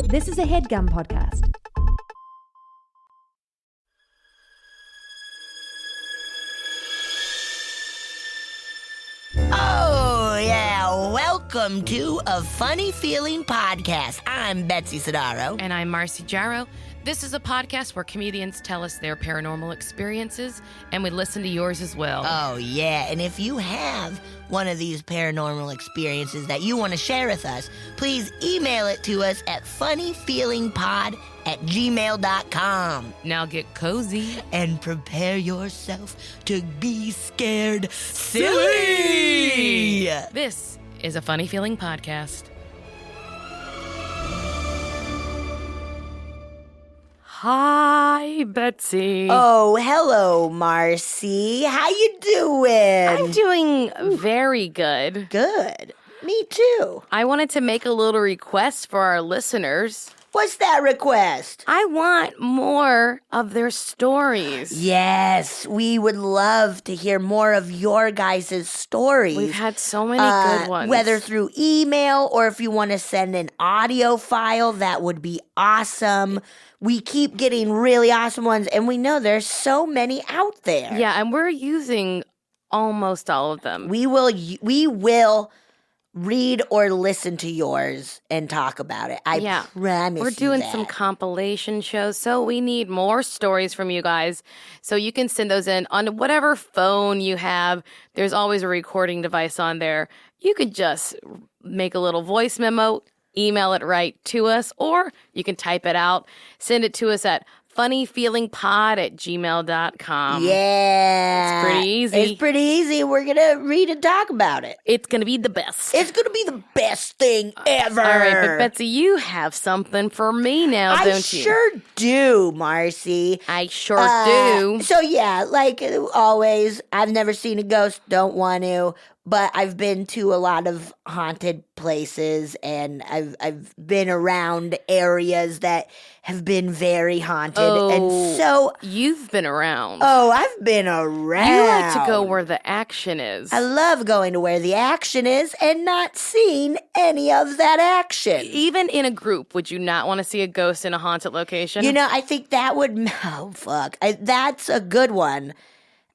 This is a HeadGum podcast. Oh, yeah. Welcome to A Funny Feeling Podcast. I'm Betsy Sidaro. And I'm Marcy Jarrow. This is a podcast where comedians tell us their paranormal experiences, and we listen to yours as well. Oh, yeah. And if you have one of these paranormal experiences that you want to share with us, please email it to us at funnyfeelingpod@gmail.com. Now get cozy. And prepare yourself to be scared silly. This is a Funny Feeling Podcast. Hi, Betsy. Oh, hello, Marcy. How you doing? I'm doing very good. Good. Me too. I wanted to make a little request for our listeners. What's that request? I want more of their stories. Yes, we would love to hear more of your guys' stories. We've had so many good ones. Whether through email or if you want to send an audio file, that would be awesome. We keep getting really awesome ones, and we know there's so many out there. Yeah, and we're using almost all of them. We will read or listen to yours and talk about it. I promise you We're doing that. some compilation shows, so we need more stories from you guys. So you can send those in on whatever phone you have. There's always a recording device on there. You could just make a little voice memo, email it right to us, or you can type it out. Send it to us at funnyfeelingpod@gmail.com. Yeah. It's pretty easy. It's pretty easy. We're going to read and talk about it. It's going to be the best. It's going to be the best thing ever. All right, but Betsy, you have something for me now, don't you? I sure do, Marcy. I sure do. So, yeah, like always, I've never seen a ghost, don't want to. But I've been to a lot of haunted places, and I've been around areas that have been very haunted. And so you've been around. Oh, I've been around. You like to go where the action is. I love going to where the action is and not seeing any of that action. Even in a group, would you not want to see a ghost in a haunted location? You know, I think that would... Oh, fuck. That's a good one.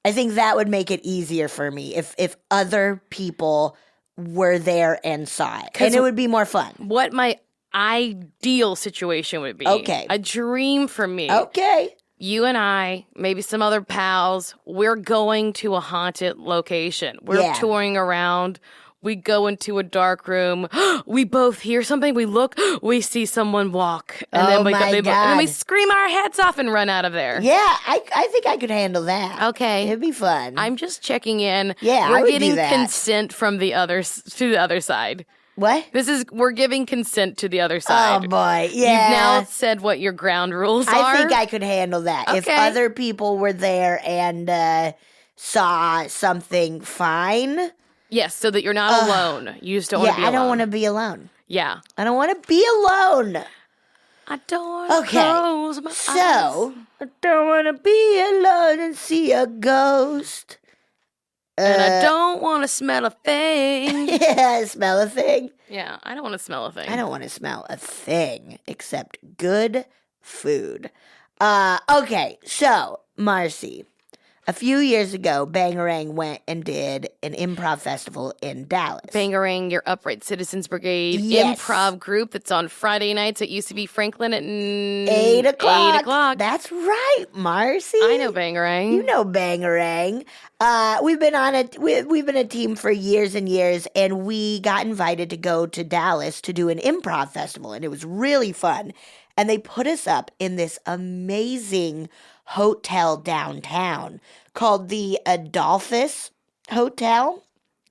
I think that would make it easier for me if other people were there and saw it. And it would be more fun. What my ideal situation would be. Okay. A dream for me. Okay. You and I, maybe some other pals, we're going to a haunted location. We're touring around. We go into a dark room. We both hear something. We look. We see someone walk. And then and then we scream our heads off and run out of there. Yeah, I think I could handle that. Okay. It'd be fun. I'm just checking in. Yeah, we're I would getting do that. consent from the other to the other side. What? We're giving consent to the other side. Oh, boy. Yeah. You've now said what your ground rules are. I think I could handle that. Okay. If other people were there and saw something, fine. Yes, so that you're not alone. You just don't want to be alone. I don't want to be alone. Yeah. I don't want to be alone. I don't want to close my eyes. So, I don't want to be alone and see a ghost. And I don't want to smell a thing. Yeah, smell a thing. Yeah, I don't want to smell a thing. I don't want to smell a thing except good food. Okay, so, Marcy. A few years ago, Bangarang went and did an improv festival in Dallas. Bangarang, your Upright Citizens Brigade improv group that's on Friday nights at UCB Franklin at 8 o'clock. 8 o'clock. That's right, Marcy. I know Bangarang. You know Bangarang. We've been a team for years and years, and we got invited to go to Dallas to do an improv festival, and it was really fun. And they put us up in this amazing hotel downtown called the Adolphus Hotel,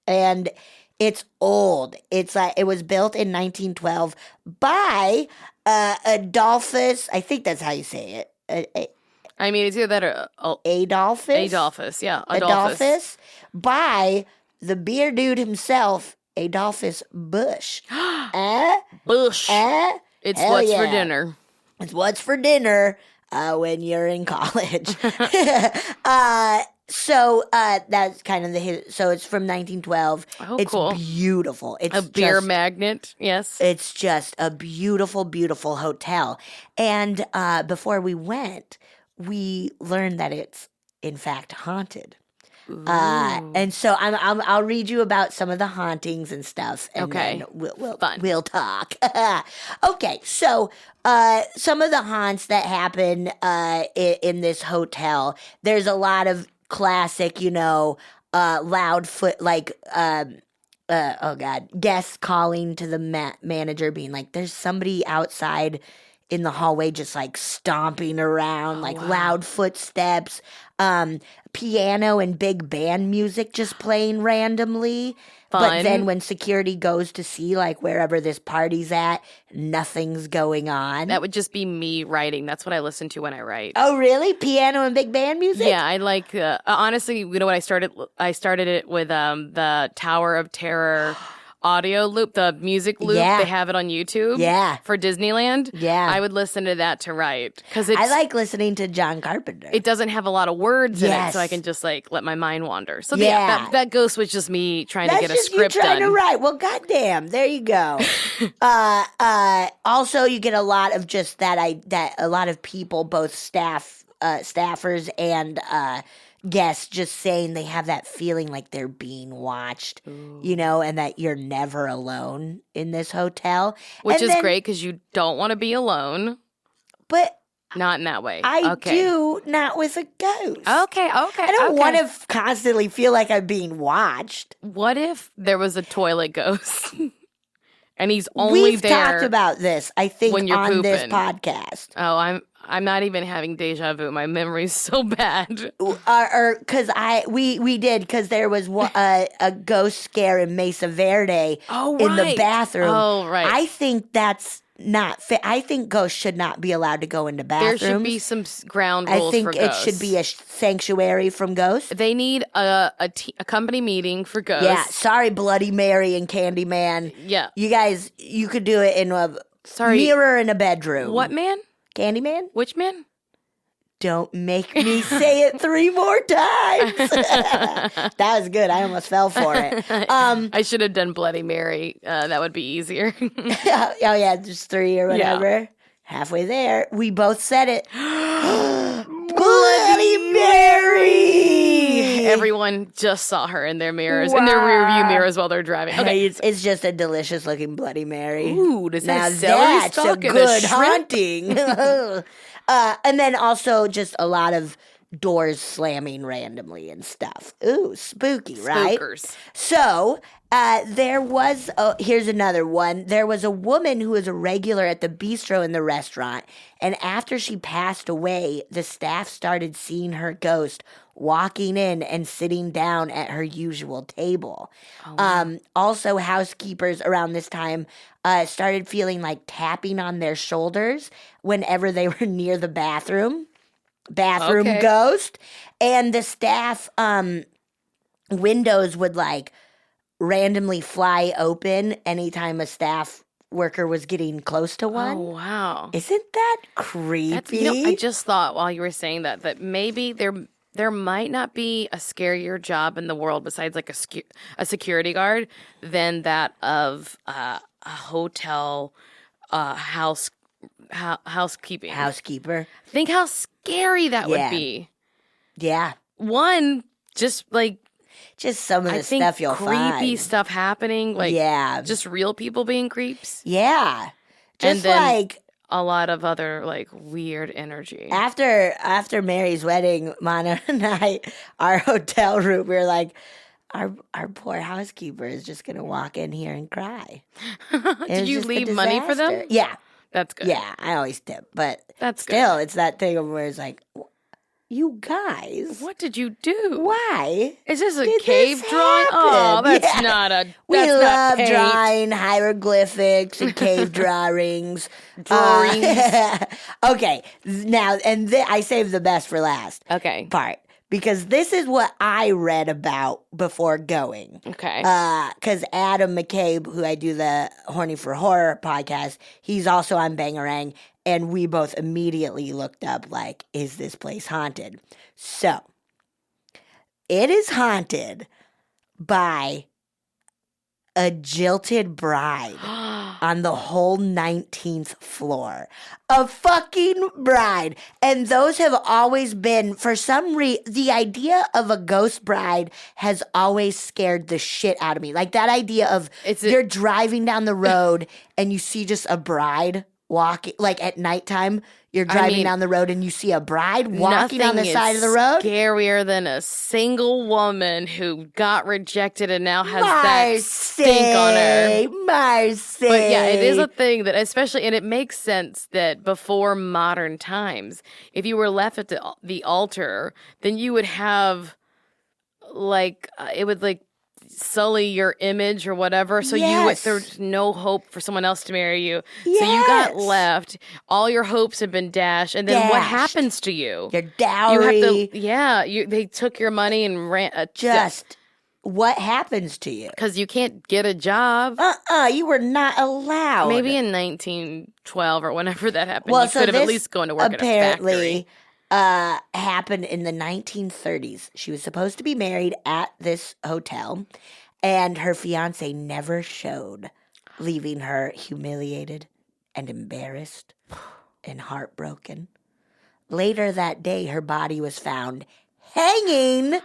and it's old. It was built in 1912 by Adolphus. I think that's how you say it. I mean, it's either that or Adolphus. Adolphus, yeah, Adolphus by the beer dude himself, Adolphus Bush. Bush. It's Hell what's yeah. for dinner. It's what's for dinner when you're in college. So that's kind of so it's from 1912. Oh, It's cool. beautiful. It's A beer just, magnet, yes. it's just a beautiful, beautiful hotel. And before we went, we learned that it's in fact haunted. Ooh. And so I'll read you about some of the hauntings and stuff, and Okay. then Fun. we'll talk. Okay, so some of the haunts that happen in this hotel. There's a lot of classic, loud foot oh God, guests calling to the manager, being like, "There's somebody outside in the hallway just like stomping around, like wow. loud footsteps, piano and big band music just playing randomly." But Fun. then when security goes to see like wherever this party's at, nothing's going on. That would just be me writing. That's what I listen to when I write. Oh, really? Piano and big band music? Yeah, I like. Honestly, you know what I started? I started it with the Tower of Terror audio loop, the music loop. Yeah. They have it on YouTube. Yeah. For Disneyland. Yeah. I would listen to that to write because I like listening to John Carpenter. it doesn't have a lot of words in it, Yes. so I can just like let my mind wander. So Yeah. that ghost was just me trying That's to get a just script you trying done. to write. Well, goddamn, there you go. Also, you get a lot of just that a lot of people, both staffers and guests, just saying they have that feeling like they're being watched, and that you're never alone in this hotel, Which And is then- great because you don't want to be alone. But Not in that way. I okay. do not with a ghost. Okay. I don't want to constantly feel like I'm being watched. What if there was a toilet ghost and he's only We've there talked about this, I think, when you're on this pooping. podcast. Oh, I'm not even having deja vu. My memory's so bad. Or because we did, because there was a ghost scare in Mesa Verde Oh, in the right. bathroom. Oh, right. I think that's not fit. I think ghosts should not be allowed to go into There bathrooms. should be some ground I rules think for it ghosts. should be a sanctuary from ghosts. They need a company meeting for ghosts. Yeah, sorry, Bloody Mary and Candyman. Yeah. You guys, you could do it in a mirror in a bedroom. What man? Candyman? Which man? Don't make me say it 3 more times. That was good. I almost fell for it. I should have done Bloody Mary. That would be easier. Oh, yeah, just 3 or whatever. Halfway there. We both said it. Bloody Mary! Everyone just saw her in their mirrors, in their rear view mirrors while they're driving. Okay. Hey, it's just a delicious looking Bloody Mary. Ooh, does that Now have celery that's a stalk and a good shrimp? haunting. And then also just a lot of doors slamming randomly and stuff. Ooh, spooky, right? Spookers. So there was, here's another one. There was a woman who was a regular at the bistro in the restaurant. And after she passed away, the staff started seeing her ghost walking in and sitting down at her usual table. Also, housekeepers around this time started feeling like tapping on their shoulders whenever they were near the bathroom Okay. ghost. And the staff windows would like randomly fly open anytime a staff worker was getting close to one. Oh, wow. Isn't that creepy? I just thought while you were saying that maybe there might not be a scarier job in the world besides like a security guard than that of a hotel housekeeping. Housekeeper. Think how scary that Yeah. would be. Yeah. One, just like Just some of the I think stuff you'll creepy find. stuff happening, like Yeah. just real people being creeps. Yeah. And Just then- like A lot of other like weird energy. after Mary's wedding, Mana and I, our hotel room, we were like, our poor housekeeper is just gonna walk in here and cry. It Did was you just a leave money for them? disaster. Yeah, That's good. yeah. I always tip, but That's good. still, it's that thing where it's like, you guys, What did you do? why? Is this a did cave this drawing? Oh, happen? that's Yeah. not a. We That's love not paint. drawing hieroglyphics and cave drawings. Drawings. Okay, now I saved the best for last Okay. part because this is what I read about before going. Okay. Because Adam McCabe, who I do the Horny for Horror podcast, he's also on Bangarang, and we both immediately looked up, like, is this place haunted? So, it is haunted by a jilted bride on the whole 19th floor. A fucking bride. And those have always been, for some reason, the idea of a ghost bride has always scared the shit out of me. Like that idea of you're driving down the road and you see just a bride walking, like at nighttime. You're driving down the road and you see a bride walking on the side of the road. Scarier than a single woman who got rejected and now has that stink on her. Marcy. But yeah, it is a thing that, especially, and it makes sense that before modern times, if you were left at the altar, then you would have it would sully your image or whatever, so there's no hope for someone else to marry you. Yes. So you got left. All your hopes have been dashed, and then what happens to you? Your dowry. You have to, they took your money and ran. What happens to you? Because you can't get a job. You were not allowed. Maybe in 1912 or whenever that happened, you could have at least gone to work at a factory. Happened in the 1930s. She was supposed to be married at this hotel, and her fiance never showed, leaving her humiliated and embarrassed and heartbroken. Later that day, her body was found hanging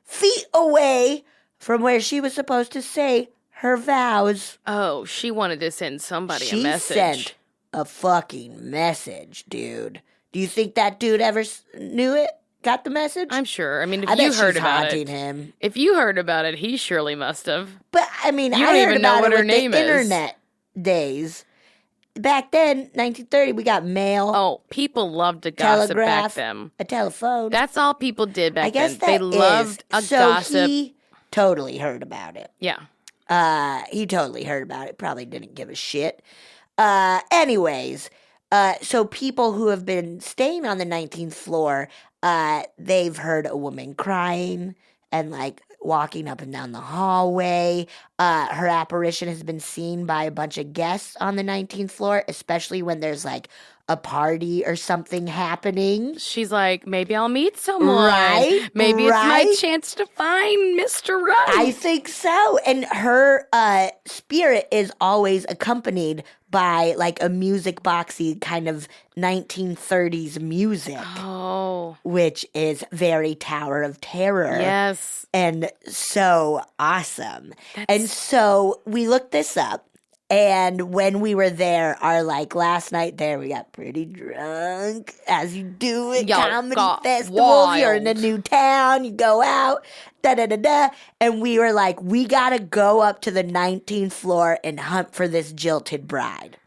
feet away from where she was supposed to say her vows. Oh, she wanted to send somebody a message. She sent a fucking message, dude. Do you think that dude ever knew it? Got the message? I'm sure. I mean, if you heard about it, him. If you heard about it, he surely must have. But I mean, you don't even know what her name is. Internet days. Back then, 1930, we got mail. Oh, people loved to gossip telegraph, back then. A telephone. That's all people did back then. They loved a gossip. So he totally heard about it. Yeah. He totally heard about it. Probably didn't give a shit. Anyways. So people who have been staying on the 19th floor, they've heard a woman crying and walking up and down the hallway. Her apparition has been seen by a bunch of guests on the 19th floor, especially when there's a party or something happening. She's like, maybe I'll meet someone. Right? Maybe it's my chance to find Mr. Right. I think so. And her spirit is always accompanied by a music boxy kind of 1930s music. Oh. Which is very Tower of Terror. Yes. And so awesome. And so we looked this up. And when we were there, our last night there, we got pretty drunk, as you do at comedy festivals. Wild. You're in a new town, you go out, da-da-da-da. And we were like, we got to go up to the 19th floor and hunt for this jilted bride.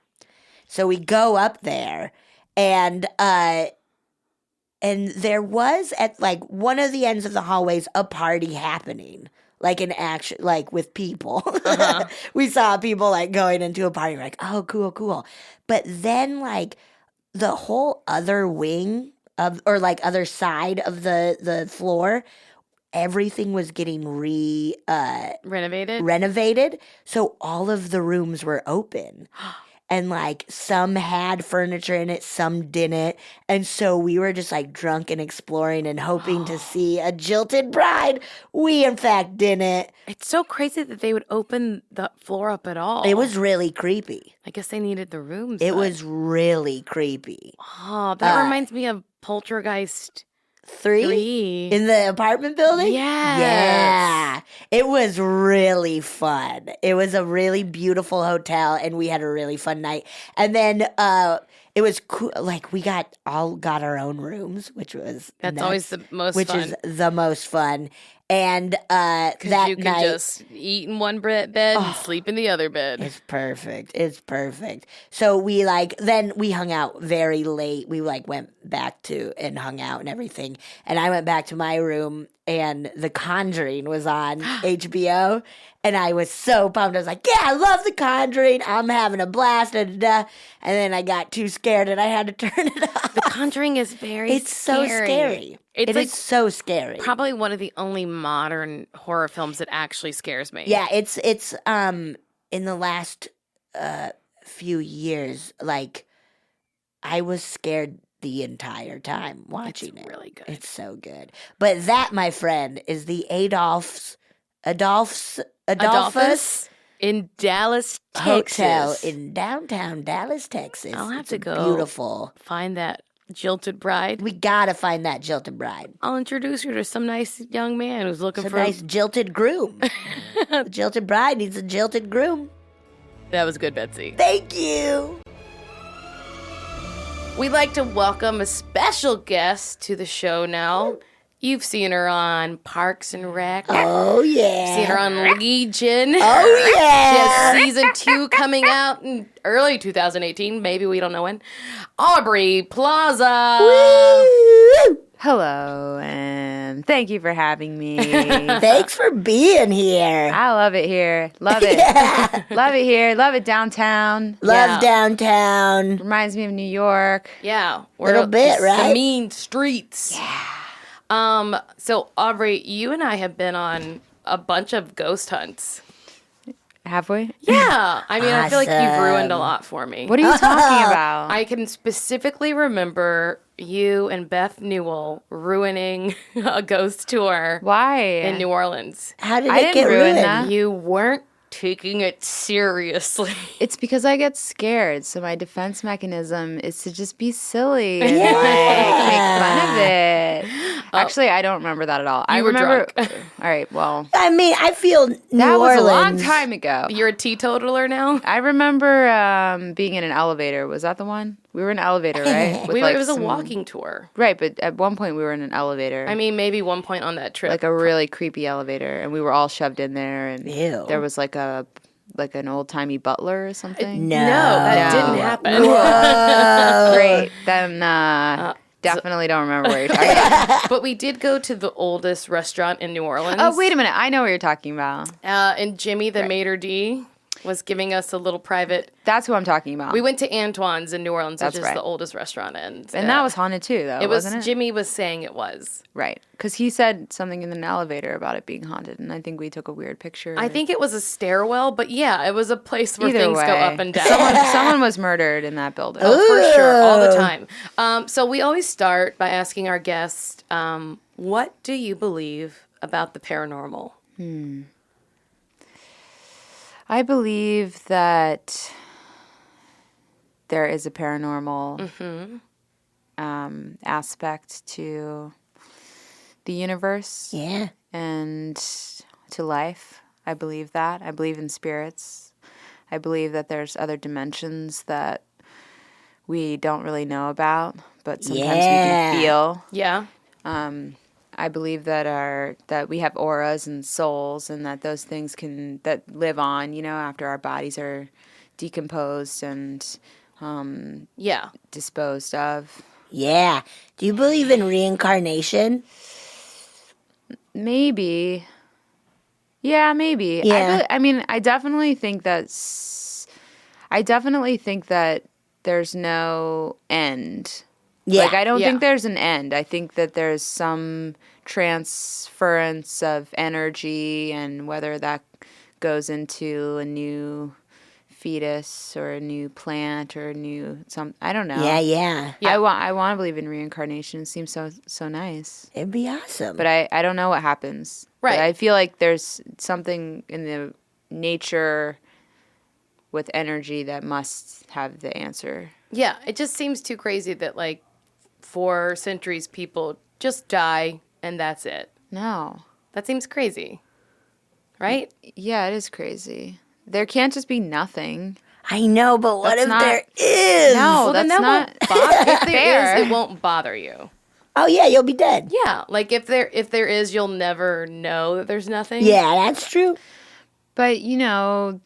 So we go up there, and there was at one of the ends of the hallways a party happening. An action, with people. Uh-huh. We saw people going into a party. We're like, oh, cool, cool. But then the whole other wing of, or other side of the floor, everything was getting renovated. So all of the rooms were open. And some had furniture in it, some didn't. And so we were just drunk and exploring and hoping to see a jilted bride. We in fact didn't. It's so crazy that they would open the floor up at all. It was really creepy. I guess they needed the rooms. It was really creepy. Oh, that reminds me of Poltergeist 3 in the apartment building? Yes. Yeah. It was really fun. It was a really beautiful hotel, and we had a really fun night. And then it was cool. We got our own rooms, which was nuts, always the most which fun. is the most fun. And that you can night, just eat in one bed and sleep in the other bed. It's perfect. It's perfect. So we then we hung out very late. We went back to and hung out and everything. And I went back to my room, and The Conjuring was on HBO. And I was so pumped. I was like, yeah, I love The Conjuring. I'm having a blast. Da, da, da. And then I got too scared and I had to turn it off. The Conjuring is very It's so scary. It is so scary. Probably one of the only modern horror films that actually scares me. Yeah, it's in the last few years, I was scared the entire time watching It's it. really good. It's so good. But that, my friend, is the Adolphus in Dallas, Hotel Texas. in downtown Dallas, Texas. I'll have It's to go beautiful. find that jilted bride. We gotta find that jilted bride. I'll introduce you to some nice young man who's looking It's a for nice jilted groom. The jilted bride needs a jilted groom. That was good, Betsy. Thank you. We'd like to welcome a special guest to the show now. You've seen her on Parks and Rec. Oh, yeah. Seen her on Legion. Oh, yeah. She has season 2 coming out in early 2018. Maybe, we don't know when. Aubrey Plaza. Woo! Hello, and thank you for having me. Thanks for being here. I love it here. Love it. Yeah. Love it here. Love it downtown. Love downtown. Reminds me of New York. Yeah. Little bit, right? The mean streets. Yeah. So, Aubrey, you and I have been on a bunch of ghost hunts. Have we? Yeah. I mean, I feel like you've Awesome. ruined a lot for me. What are you talking about? I can specifically remember you and Beth Newell ruining a ghost tour Why? in New Orleans. How did I it didn't get ruin ruined? that. You weren't taking it seriously. It's because I get scared, so my defense mechanism is to just be silly and like make fun of it. Actually, I don't remember that at all. I were remember. drunk. All right, well, I mean, I feel New that was Orleans. a long time ago. You're a teetotaler now? I remember being in an elevator. Was that the one? We were in an elevator, right? With, It was some- a walking tour. Right, but at one point we were in an elevator. I mean, maybe one point on that trip. like a really creepy elevator, and we were all shoved in there, and Ew. there was like an old timey butler or something. No. that No. didn't happen. Whoa. Great, then definitely don't remember where you're talking about. But we did go to the oldest restaurant in New Orleans. Oh, wait a minute, I know what you're talking about. And Jimmy, the maitre d', was giving us a little private. That's who I'm talking about. We went to Antoine's in New Orleans, That's which is right. the oldest restaurant, and that was haunted too, though, it was. wasn't it? Jimmy was saying it was. Right, because he said something in an elevator about it being haunted, and I think we took a weird picture. I think it was a stairwell, but yeah, it was a place where Either things go way, up and down. someone was murdered in that building. Oh, for sure, all the time. So we always start by asking our guests, what do you believe about the paranormal? I believe that there is a paranormal aspect to the universe Yeah. and to life. I believe that. I believe in spirits. I believe that there's other dimensions that we don't really know about, but sometimes we Yeah. can feel. Yeah. I believe that we have auras and souls, and that those things that live on, after our bodies are decomposed and Yeah. disposed of. Yeah. Do you believe in reincarnation? Maybe. Yeah, maybe. Yeah. I definitely think that there's no end. Yeah. Like, I don't Yeah. think there's an end. I think that there's some transference of energy, and whether that goes into a new fetus or a new plant or I don't know. Yeah. Yeah. I want to believe in reincarnation. It seems so nice. It'd be awesome. But I don't know what happens. Right. But I feel like there's something in the nature with energy that must have the answer. Yeah. It just seems too crazy that, like, for centuries, people just die and that's it. No. That seems crazy. Right? Yeah, it is crazy. There can't just be nothing. I know, but what That's if not- there is? No, then that's that not won't bother. If there fair. is, it won't bother you. Oh, yeah, you'll be dead. Yeah. Like, if there is, you'll never know that there's nothing. Yeah, that's true. But It's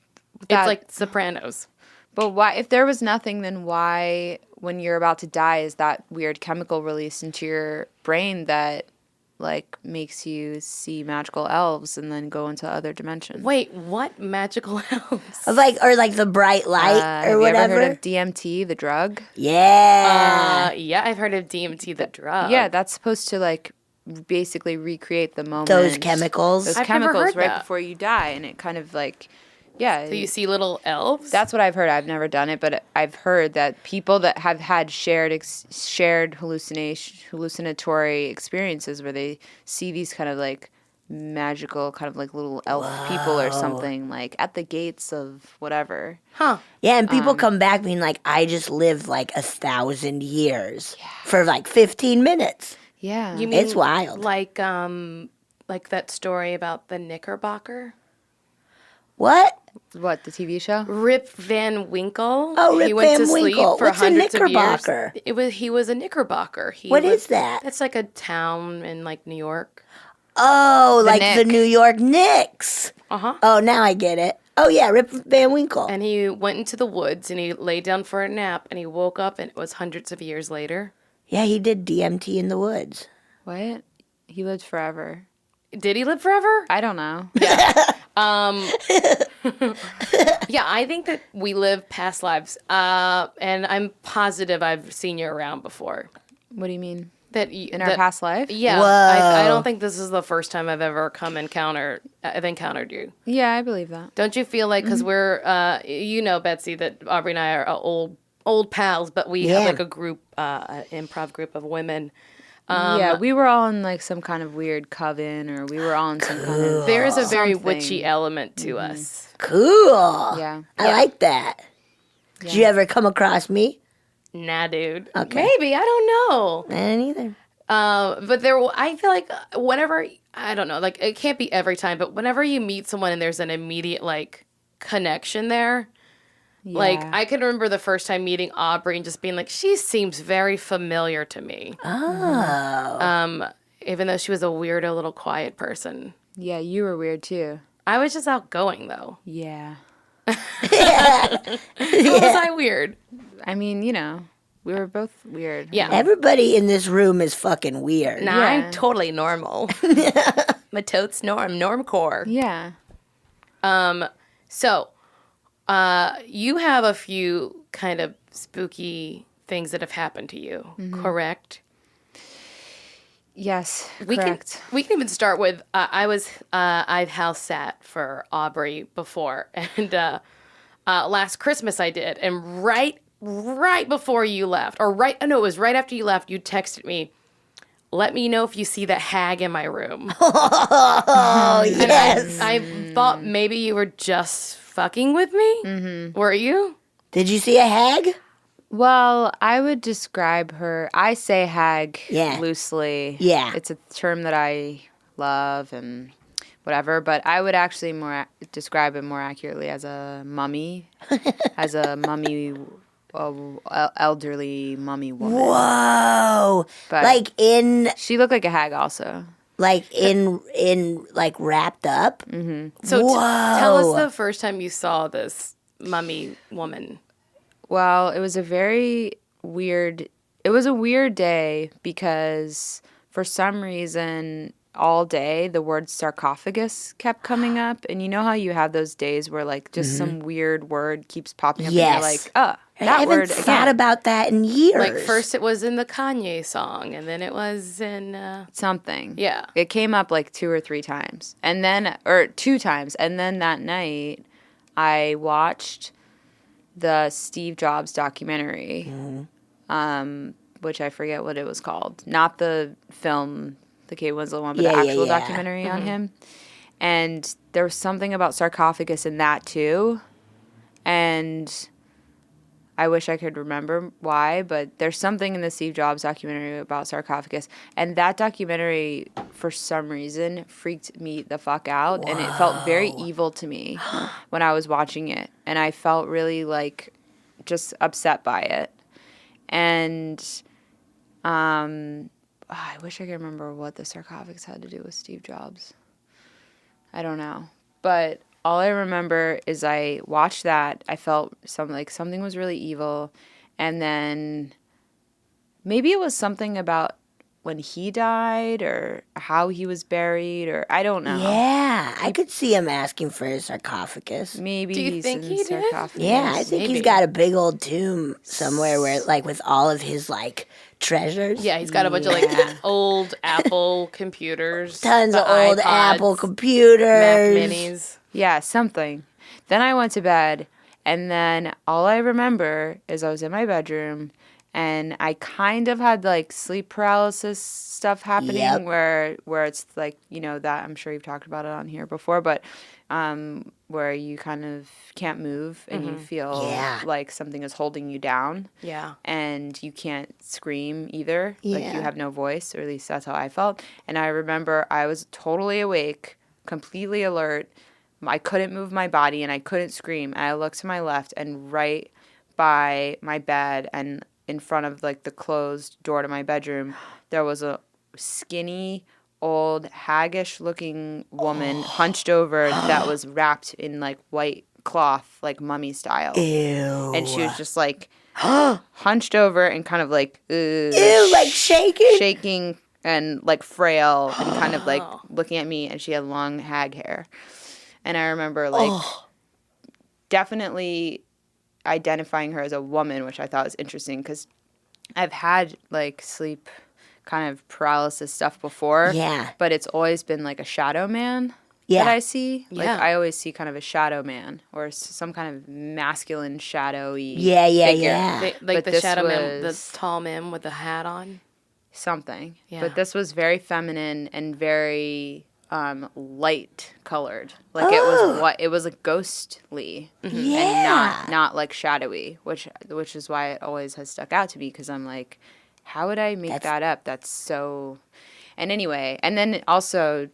like Sopranos. But why? If there was nothing, then why, when you're about to die, is that weird chemical released into your brain that like makes you see magical elves and then go into other dimensions? Wait, what magical elves? Or the bright light Have or you whatever. ever heard of DMT, the drug? Yeah. Yeah, I've heard of DMT, the drug. Yeah, that's supposed to like basically recreate the moment. Those chemicals. Those I've never chemicals heard right that. before you die, and it kind of like Yeah. So you see little elves? That's what I've heard. I've never done it, but I've heard that people that have had shared hallucinatory experiences where they see these kind of like magical, kind of like little elf people or something, like at the gates of whatever. Huh. Yeah, and people come back being like, I just lived like 1,000 years for like 15 minutes. Yeah. You mean It's wild. like that story about the Knickerbocker? What? What, the TV show? Rip Van Winkle. Oh, He Rip went Van to sleep Winkle. for What's a hundreds of years. Knickerbocker? He was a Knickerbocker. What is that? It's like a town in like New York. Oh, like the Knick. New York Knicks. Uh-huh. Oh, now I get it. Oh, yeah, Rip Van Winkle. And he went into the woods and he lay down for a nap and he woke up and it was hundreds of years later. Yeah, he did DMT in the woods. What? He lived forever. Did he live forever? I don't know. Yeah, I think that we live past lives. And I'm positive I've seen you around before. What do you mean? In our past life? Yeah. Whoa. I don't think this is the first time I've encountered you. Yeah, I believe that. Don't you feel like, because we're, Betsy, that Aubrey and I are old pals, but we have like a group, an improv group of women. Yeah, we were all in like some kind of weird coven, or we were all in some kind of. There is a very something. witchy element to us. Cool. Yeah. I like that. Did you ever come across me? Nah, dude. Okay. Maybe, I don't know. I didn't either. But I feel like whenever, I don't know, like it can't be every time, but whenever you meet someone and there's an immediate like connection there, like Yeah. I can remember the first time meeting Aubrey and just being like, she seems very familiar to me. Oh. Even though she was a weirdo little quiet person. Yeah, you were weird too. I was just outgoing though. Yeah. How was I weird? I mean, we were both weird. Yeah. Everybody in this room is fucking weird. Nah, Yeah. I'm totally normal. My totes normcore. Yeah. So, you have a few kind of spooky things that have happened to you, correct? Yes. We correct. can even start with I've house sat for Aubrey before, and last Christmas I did, and right before you left, it was right after you left. You texted me, "Let me know if you see the hag in my room." Oh, yes. I thought maybe you were just fucking with me. Mm-hmm. Were you? Did you see a hag? Well, I would describe her. I say hag Yeah. loosely. Yeah. It's a term that I love and whatever, but I would actually describe it more accurately as a mummy, elderly mummy woman. Whoa. But she looked like a hag also. like wrapped up? So Whoa. tell us the first time you saw this mummy woman. Well, it was a weird day because for some reason all day the word sarcophagus kept coming up, and you know how you have those days where like just some weird word keeps popping up Yes. and you're like, that I haven't word thought again. about that in years. Like first it was in the Kanye song, and then it was in Something. Yeah. It came up like 2 or 3 times. And then, or 2 times. And then that night, I watched the Steve Jobs documentary, which I forget what it was called. Not the film, the Kate Winslet one, but the actual documentary on him. And there was something about sarcophagus in that too. And I wish I could remember why, but there's something in the Steve Jobs documentary about sarcophagus. And that documentary, for some reason, freaked me the fuck out. And it felt very evil to me when I was watching it. And I felt really, like, just upset by it. And I wish I could remember what the sarcophagus had to do with Steve Jobs. I don't know. But all I remember is I watched that. I felt something was really evil. And then maybe it was something about when he died or how he was buried, or I don't know. Yeah, I could see him asking for his sarcophagus. Maybe Do you he's think in he did? sarcophagus. Yeah, I think Maybe. he's got a big old tomb somewhere where, like, with all of his, like, treasures. Yeah, he's got a bunch of like old Apple computers, Tons the of old iPods, Apple computers. Mac Minis. Yeah, something. Then I went to bed, and then all I remember is I was in my bedroom, and I kind of had like sleep paralysis stuff happening Yep. where it's like, that I'm sure you've talked about it on here before, but where you kind of can't move and you feel Yeah. like something is holding you down. Yeah. And you can't scream either. Like you Yeah. have no voice, or at least that's how I felt. And I remember I was totally awake, completely alert. I couldn't move my body and I couldn't scream. And I looked to my left, and right by my bed and in front of like the closed door to my bedroom, there was a skinny, old, haggish looking woman hunched over that was wrapped in like white cloth, like mummy style. Ew. And she was just like hunched over and kind of like like shaking. shaking and like frail and kind of like looking at me, and she had long hag hair. And I remember like definitely identifying her as a woman, which I thought was interesting because I've had like sleep kind of paralysis stuff before. Yeah. But it's always been like a shadow man Yeah. that I see. Like Yeah. I always see kind of a shadow man or some kind of masculine shadowy Yeah. figure. Like But the this shadow man, the was- tall man with the hat on. Something. Yeah. But this was very feminine and very light colored. Like it was like ghostly Yeah. and not like shadowy, which is why it always has stuck out to me, because I'm like, how would I make that up? That's so. And anyway, and then also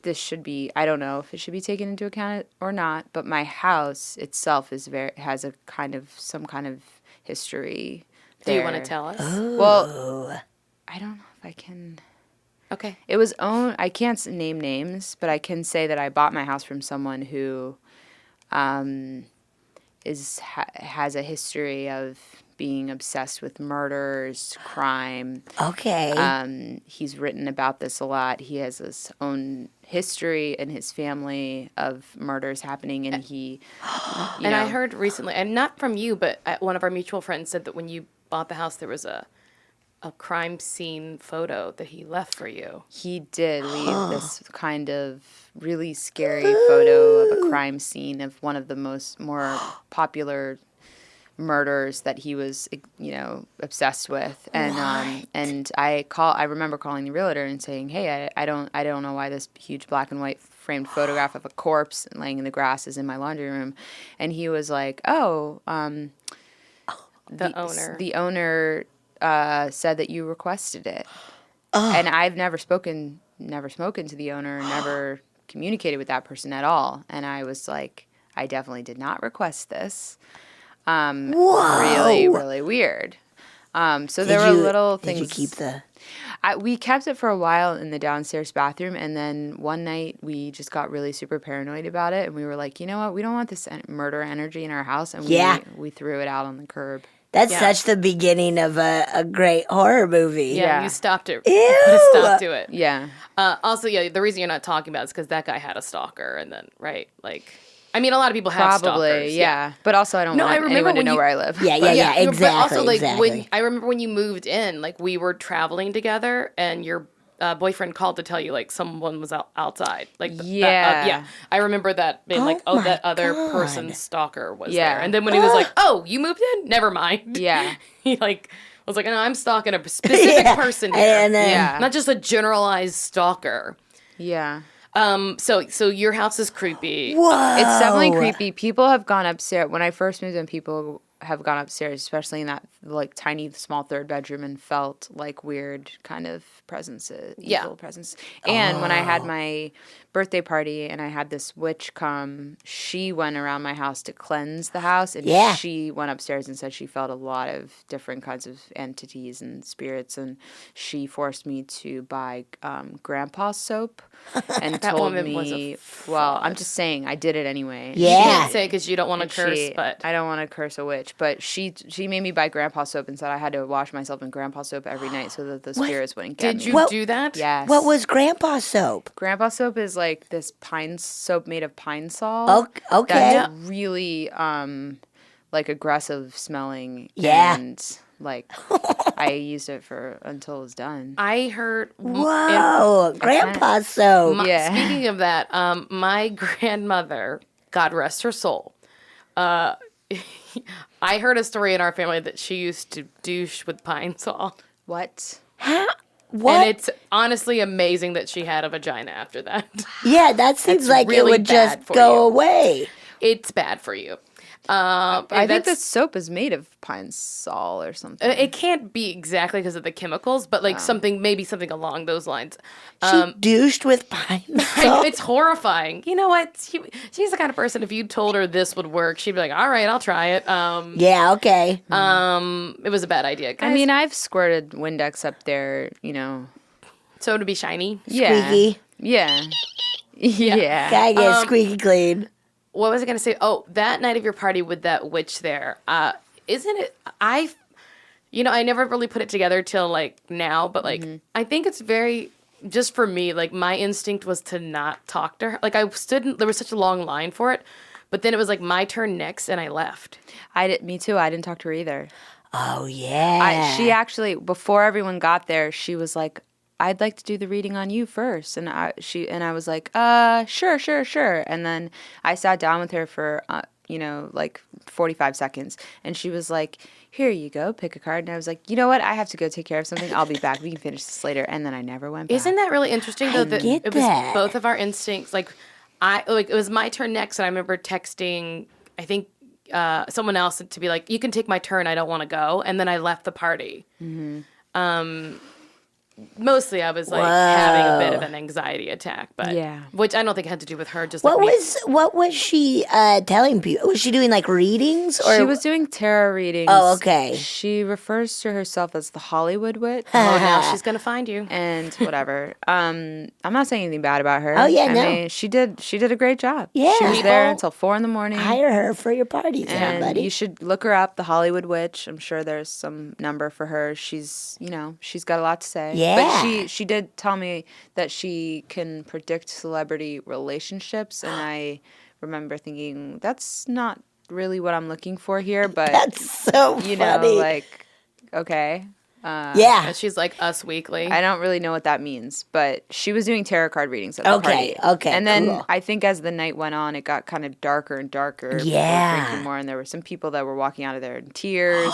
this should be, I don't know if it should be taken into account or not, but my house itself has a kind of some kind of history. Do you want there. to tell us? Well, I don't know if I can. Okay. It was owned. I can't name names, but I can say that I bought my house from someone who has a history of being obsessed with murders, crime. Okay. He's written about this a lot. He has his own history in his family of murders happening, and he. And I heard recently, and not from you, but one of our mutual friends said that when you bought the house, there was a crime scene photo that he left for you. He did leave this kind of really scary photo of a crime scene of one of the more popular murders that he was, obsessed with. And and I remember calling the realtor and saying, "Hey, I don't know why this huge black and white framed photograph of a corpse laying in the grass is in my laundry room." And he was like, "Oh, the owner said that you requested it." And I've never spoken to the owner, never communicated with that person at all. And I was like, I definitely did not request this. Whoa. Really, really weird. So there were little things. Did you keep the? We kept it for a while in the downstairs bathroom, and then one night we just got really super paranoid about it, and we were like, you know what? We don't want this murder energy in our house, and we threw it out on the curb. That's such the beginning of a great horror movie. Yeah, you stopped it. Ew. Put a stop to it. Yeah. Also, the reason you're not talking about it is because that guy had a stalker, and then a lot of people have Probably, stalkers. yeah. But also, I don't want anyone to know where I live. Yeah, exactly. But also, exactly. I remember when you moved in, we were traveling together, and your boyfriend called to tell you someone was outside. Yeah. I remember that being Oh that my other God. person's stalker was Yeah. there, and then when he was like, "Oh, you moved in? Never mind." Yeah. He was like, "No, I'm stalking a specific person here, And then, Yeah. not just a generalized stalker." Yeah. So your house is creepy. Whoa. It's definitely creepy. People have gone upstairs. When I first moved in, people have gone upstairs, especially in that tiny small third bedroom, and felt like weird kind of presences, evil presence. And when I had my birthday party and I had this witch come, she went around my house to cleanse the house, and she went upstairs and said she felt a lot of different kinds of entities and spirits, and she forced me to buy grandpa soap and That told woman was me, a well, I'm just saying I did it anyway. You Yeah. can't say because you don't want to curse, but I don't want to curse a witch, but she made me buy grandpa soap and said I had to wash myself in grandpa soap every night so that the spirits wouldn't get did me. you do that? Yes. What was grandpa soap? Grandpa soap is like this pine soap made of pine sol. Okay. That's really aggressive smelling. Yeah. And I used it until it was done. I heard. Whoa, grandpa soap. Yeah. Speaking of that, my grandmother, God rest her soul, I heard a story in our family that she used to douche with Pine Sol. What? Huh? What? And it's honestly amazing that she had a vagina after that. Yeah, that seems That's like really it would just bad for go you. away. It's bad for you. I think that's- the soap is made of pine sol or something. It can't be exactly because of the chemicals, but like maybe something along those lines. She douched with pine salt. It's horrifying. You know what? She's the kind of person, if you told her this would work, she'd be like, all right, I'll try it. Yeah, okay. It was a bad idea. Guys, I mean, I've squirted Windex up there, so to be shiny. Yeah. Squeaky. Yeah. Yeah. Gotta get squeaky clean. What was I going to say? Oh, that night of your party with that witch there, isn't it? I never really put it together till like now, but like I think it's very, just for me, like my instinct was to not talk to her. Like I stood, there was such a long line for it, but then it was like my turn next and I left. Me too. I didn't talk to her either. Oh, yeah. She actually, before everyone got there, she was like, I'd like to do the reading on you first. And I was like, sure. And then I sat down with her for, like 45 seconds. And she was like, here you go, pick a card. And I was like, you know what? I have to go take care of something. I'll be back. We can finish this later. And then I never went back. Isn't that really interesting though? That get it was that. both of our instincts. Like it was my turn next, and I remember texting, I think, someone else to be like, you can take my turn. I don't want to go. And then I left the party. Mostly I was like having a bit of an anxiety attack, but which I don't think had to do with her. Just What like me. what was she telling people? Was she doing like readings? Or She was doing tarot readings. Oh, okay. She refers to herself as the Hollywood witch. Oh, now she's gonna find you. And whatever. I'm not saying anything bad about her. Oh, yeah, I no. mean, she did a great job. Yeah. She was there until 4 a.m. Hire her for your parties, And buddy. you should look her up, the Hollywood Witch. I'm sure there's some number for her. She's got a lot to say. Yeah. But she did tell me that she can predict celebrity relationships, and I remember thinking that's not really what I'm looking for here. But That's so funny. like, okay. Yeah. And she's like Us Weekly. I don't really know what that means, but she was doing tarot card readings at the Okay, party. okay, And then cool. I think as the night went on, it got kind of darker and darker. People were Yeah. drinking more, and there were some people that were walking out of there in tears.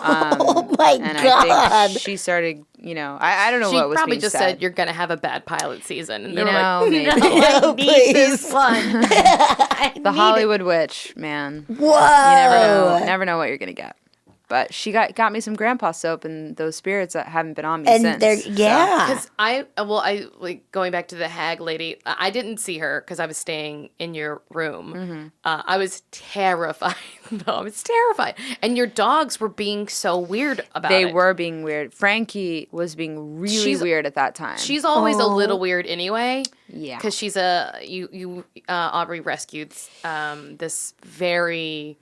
Oh my And God. I think she started, I don't know She what was probably being just said. said you're gonna have a bad pilot season, and You they were know, like, maybe. Oh, please. one. The Hollywood Witch, man. Whoa. You never know what you're gonna get. But she got me some grandpa soap and those spirits that haven't been on me And since. they're, So- yeah. Because I like going back to the hag lady. I didn't see her because I was staying in your room. I was terrified. though. I was terrified, and your dogs were being so weird about it. They were being weird. Frankie was being really weird at that time. She's always a little weird anyway. Yeah. Because she's Aubrey rescued this very,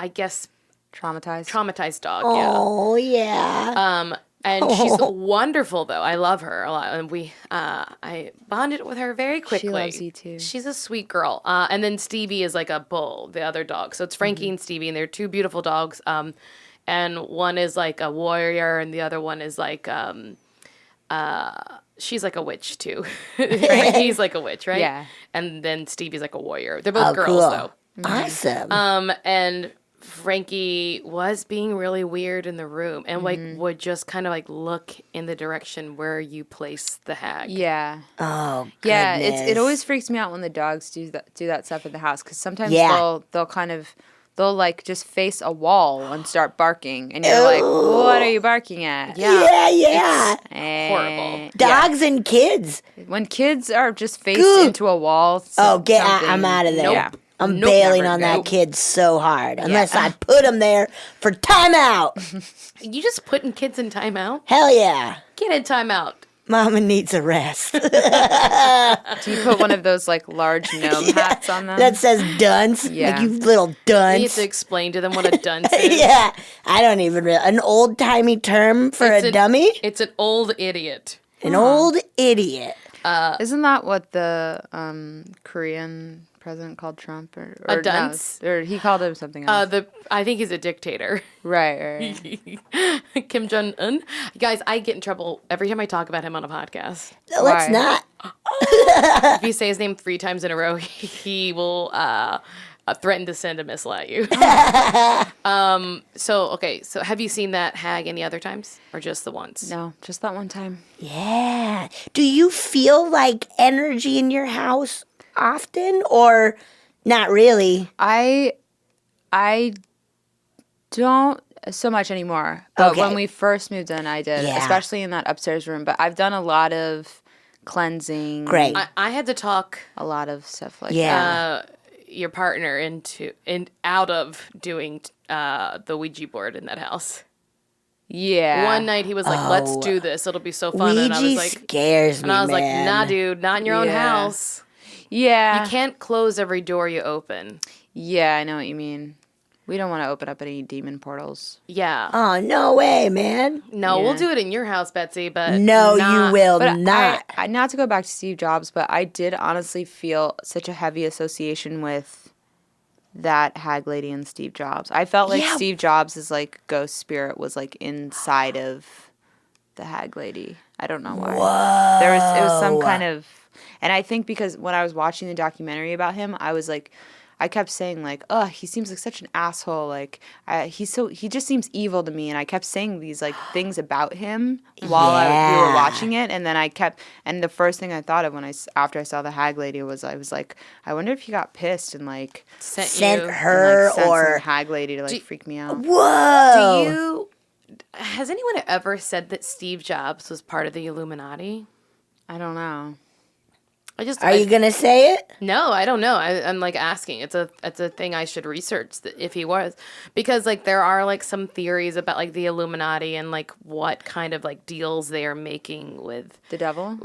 I guess, traumatized dog. Oh, yeah. Yeah. And she's wonderful though. I love her a lot, and I bonded with her very quickly. She loves you too. She's a sweet girl. And then Stevie is like a bull, the other dog. So it's Frankie and Stevie, and they're two beautiful dogs. And one is like a warrior, and the other one is like she's like a witch too. Frankie's like a witch, right? Yeah. And then Stevie's like a warrior. They're both Oh, girls cool. though. Awesome. And Frankie was being really weird in the room and like would just kind of like look in the direction where you place the hag. Yeah. Oh, goodness. Yeah, it always freaks me out when the dogs do that stuff in the house, because sometimes Yeah. they'll like just face a wall and start barking, and you're like, what are you barking at? Yeah. Horrible. Dogs and kids. When kids are just faced Good. into a wall. Oh, I'm out of there. Nope. Yeah. I'm Nope, bailing never. on that Nope. kid so hard. Unless I put him there for timeout. You just putting kids in timeout? Hell yeah. Get in timeout. Mama needs a rest. Do you put one of those like large gnome hats on them? That says dunce. Yeah. Like, you little You have dunce. to explain to them what a dunce is. Yeah. I don't even an old-timey term for It's a dummy? It's an old idiot. An old idiot. Isn't that what the Korean president called Trump? Or no, dunce? or he called him something else. I think he's a dictator. Right. Kim Jong-un. Guys, I get in trouble every time I talk about him on a podcast. Let's Why? not. If you say his name 3 times in a row, he will threatened to send a missile at you. So have you seen that hag any other times or just the once? No, just that one time. Yeah. Do you feel like energy in your house often or not really? I don't so much anymore. But Okay. when we first moved in, I did, Yeah. especially in that upstairs room. But I've done a lot of cleansing. Great. I had to talk A lot of stuff like Yeah. your partner out of doing the Ouija board in that house. Yeah. One night he was like, "Let's do this. It'll be so fun." And I was Ouija like, scares me, and I was man. like, "Nah, dude, not in your own Yeah. house. Yeah. You can't close every door you open." Yeah, I know what you mean. We don't want to open up any demon portals. Yeah. Oh, no way, man. No, we'll Yeah. do it in your house, Betsy, but No, not- you will But not. I not to go back to Steve Jobs, but I did honestly feel such a heavy association with that hag lady and Steve Jobs. I felt like Yeah. Steve Jobs' like ghost spirit was like inside of the hag lady. I don't know why. It was some kind of, and I think because when I was watching the documentary about him, I was like, I kept saying like, "Oh, he seems like such an asshole. Like, he just seems evil to me." And I kept saying these like things about him while we were Yeah. watching it. And then and the first thing I thought of after I saw the hag lady was I was like, I wonder if he got pissed and like sent Sent you. her and, like, sent or some hag lady to like freak me out. whoa. Has anyone ever said that Steve Jobs was part of the Illuminati? I don't know. Are you gonna say it? No, I don't know. I'm like asking. It's a thing I should research if he was, because like there are like some theories about like the Illuminati and like what kind of like deals they are making with The devil?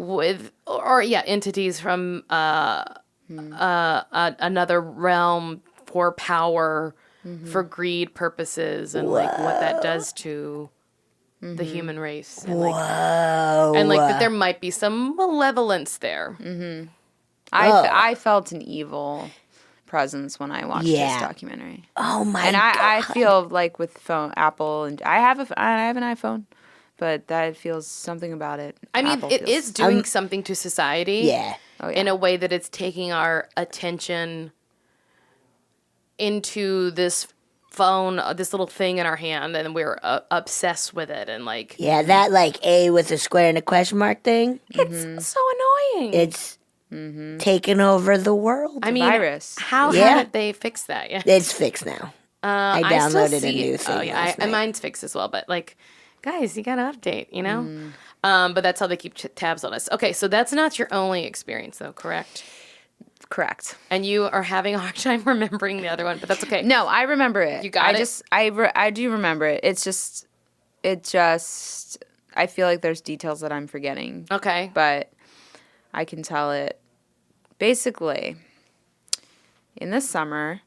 entities from another realm for power, for greed purposes, and like what that does to the human race, and like that there might be some malevolence there. I felt an evil presence when I watched Yeah. this documentary. Oh my And god. I feel like with Apple, and I have an iPhone, but that feels something about it. I mean, Apple it feels- is doing something to society. Yeah. Oh, yeah. In a way that it's taking our attention into this phone, this little thing in our hand, and we're obsessed with it. And like, Yeah, that like A with a square and a question mark thing. it's so annoying. It's taken over the world. I mean, virus. how Yeah. haven't they fixed that yet? It's fixed now. I still downloaded a see new it. thing Oh yeah, last night. mine's fixed as well. But like, guys, you gotta update, you know. But that's how they keep tabs on us. Okay, so that's not your only experience, though, correct? Correct. And you are having a hard time remembering the other one, but that's okay. No, I remember it. You got it? I do remember it. It just, I feel like there's details that I'm forgetting. Okay. But I can tell it. Basically, in this summer,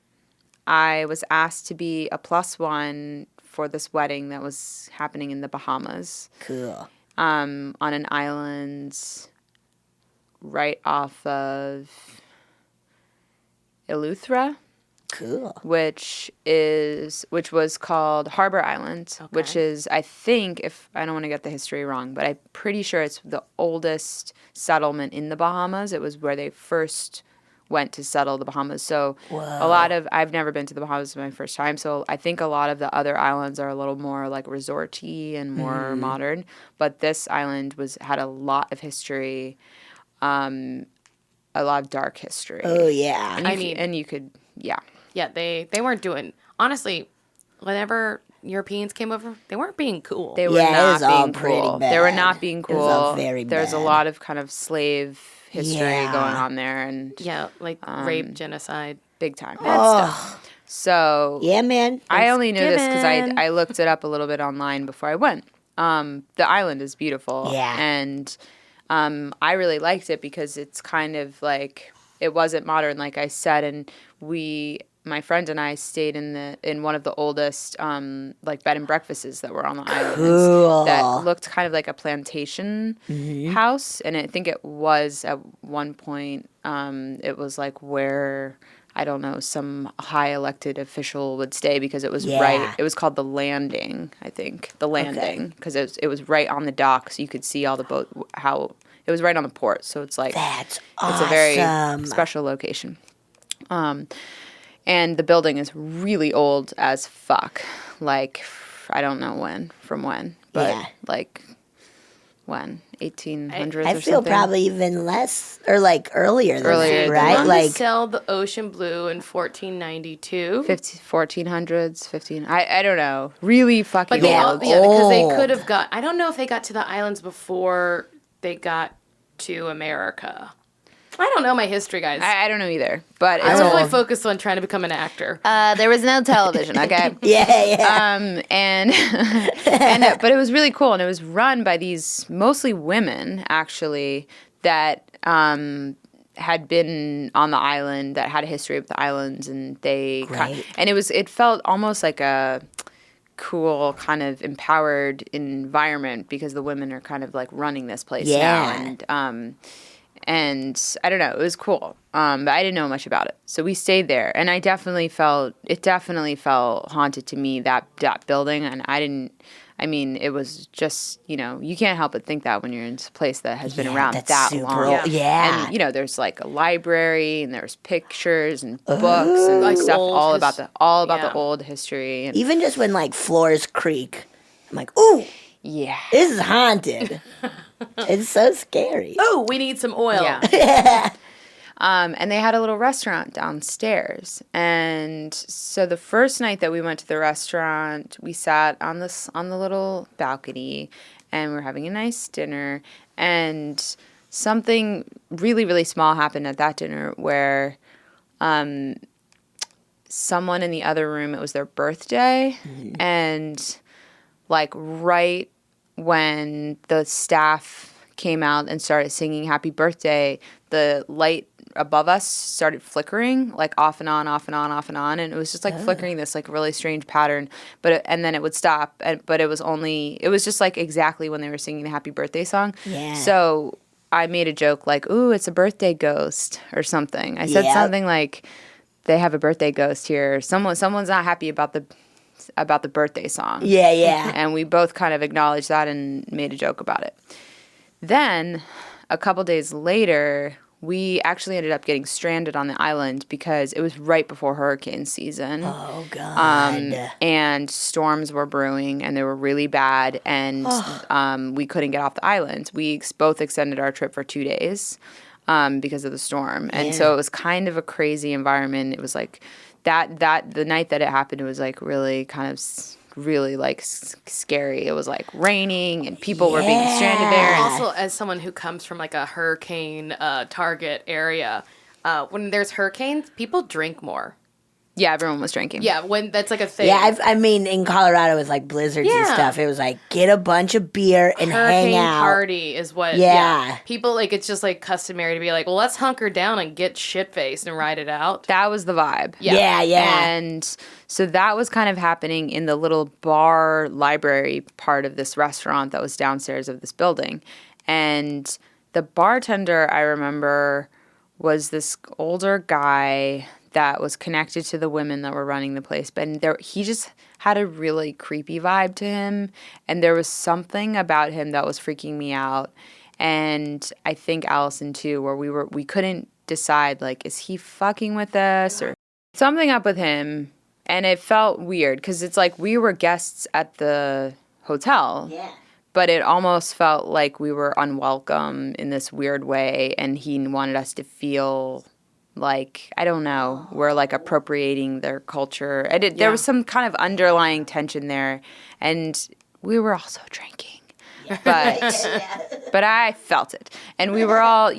I was asked to be a +1 for this wedding that was happening in the Bahamas, Cool. on an island right off of Eleuthera, Cool. which was called Harbor Island, which is, I think, if I don't want to get the history wrong, but I'm pretty sure it's the oldest settlement in the Bahamas. It was where they first went to settle the Bahamas. So I've never been to the Bahamas, my first time, so I think a lot of the other islands are a little more like resorty and more modern, but this island had a lot of history, a lot of dark history. Oh yeah. You could, yeah. Yeah, they weren't doing, honestly, whenever Europeans came over, they weren't being cool. They were Yeah, it not was all being pretty cool. They were bad. not being It was all cool. very There's a bad. lot of kind of slave history Yeah. going on there, and Yeah, like rape, genocide. big time. Oh. So Yeah, man. I only knew this because Thanksgiving. I looked it up a little bit online before I went. The island is beautiful. Yeah. And I really liked it because it's kind of like, it wasn't modern, like I said, and my friend and I stayed in one of the oldest like bed and breakfasts that were on the island. Cool. That looked kind of like a plantation house, and I think it was at one point. It was like where, I don't know, some high elected official would stay because it was Yeah. It was called the Landing, I think, the Landing, because it was right on the dock, so you could see all the boat. How it was right on the port, so it's like That's it's a very awesome. special location. And the building is really old as fuck. Like, I don't know from when, but like when 1800s I or feel something. probably even less or like earlier than Earlier that, than right? that. They Like sailed the ocean blue in 1492. 1400s, 15. I don't know. Really fucking But they old. because they could old. have got. I don't know if they got to the islands before they got to America. I don't know my history, guys. I don't know either, but I it's was really old. focused on trying to become an actor. There was no television, okay? Yeah. And but it was really cool, and it was run by these mostly women actually that had been on the island, that had a history with the islands, and it felt almost like a cool kind of empowered environment because the women are kind of like running this place now, and I don't know, it was cool. But I didn't know much about it. So we stayed there, and it definitely felt haunted to me, that building. And it was just, you can't help but think that when you're in a place that has been around that long. old. Yeah. And, there's like a library, and there's pictures and books and like stuff all about the old history. And Even just when like floors creak, I'm like, ooh, yeah. this is haunted. It's so scary. Oh, we need some oil. Yeah. And they had a little restaurant downstairs. And so the first night that we went to the restaurant, we sat on the little balcony, and we were having a nice dinner. And something really, really small happened at that dinner where someone in the other room, it was their birthday, and like right when the staff came out and started singing happy birthday, the light above us started flickering, like off and on, off and on, off and on, and it was just like flickering this like really strange pattern, and then it would stop, but it was just like exactly when they were singing the happy birthday song. Yeah. So I made a joke like, ooh, it's a birthday ghost or something. I said something like, they have a birthday ghost here. Someone's not happy about the birthday song. Yeah. And we both kind of acknowledged that and made a joke about it. Then, a couple days later, we actually ended up getting stranded on the island because it was right before hurricane season. Oh, God. And storms were brewing, and they were really bad, and we couldn't get off the island. We both extended our trip for 2 days because of the storm. And so it was kind of a crazy environment. It was like the night that it happened, it was like really kind of really like scary. It was like raining, and people were being stranded there. And Also, as someone who comes from like a hurricane target area, when there's hurricanes, people drink more. yeah, everyone was drinking. Yeah, when that's like a thing. Yeah, in Colorado with like blizzards and stuff, it was like get a bunch of beer and Hurricane hang out. party is what. Yeah. People like it's just like customary to be like, well, let's hunker down and get shit faced and ride it out. That was the vibe. Yeah. And so that was kind of happening in the little bar library part of this restaurant that was downstairs of this building. And the bartender, I remember, was this older guy that was connected to the women that were running the place. But he just had a really creepy vibe to him. And there was something about him that was freaking me out. And I think Allison too, where we couldn't decide, like, is he fucking with us or something up with him. And it felt weird because it's like we were guests at the hotel. Yeah. But it almost felt like we were unwelcome in this weird way, and he wanted us to feel like, I don't know, we're like appropriating their culture. There was some kind of underlying tension there, and we were also drinking. But I felt it. And we were all,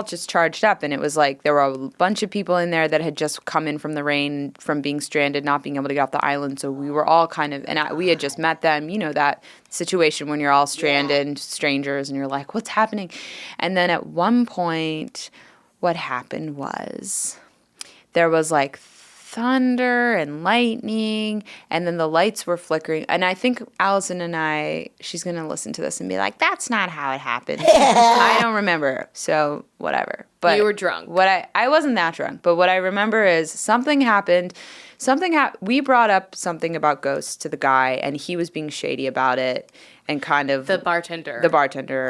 just charged up, and it was like there were a bunch of people in there that had just come in from the rain, from being stranded, not being able to get off the island. So we were all kind of, we had just met them, that situation when you're all stranded, strangers, and you're like, what's happening? And then at one point, what happened was there was like thunder and lightning, and then the lights were flickering. And I think Allison and she's going to listen to this and be like, that's not how it happened. I don't remember. So whatever. But you were drunk. I wasn't that drunk, but what I remember is something happened. we brought up something about ghosts to the guy, and he was being shady about it, and kind of The bartender.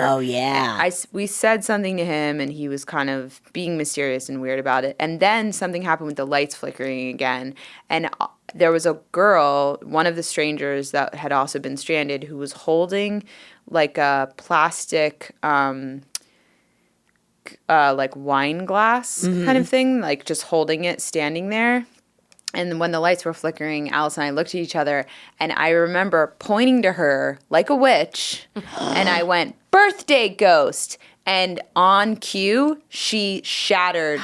Oh, yeah. We said something to him, and he was kind of being mysterious and weird about it. And then something happened with the lights flickering again. And there was a girl, one of the strangers that had also been stranded, who was holding like a plastic, like wine glass kind of thing, like just holding it, standing there. And when the lights were flickering, Alice and I looked at each other, and I remember pointing to her like a witch, and I went, "Birthday ghost!" And on cue, she shattered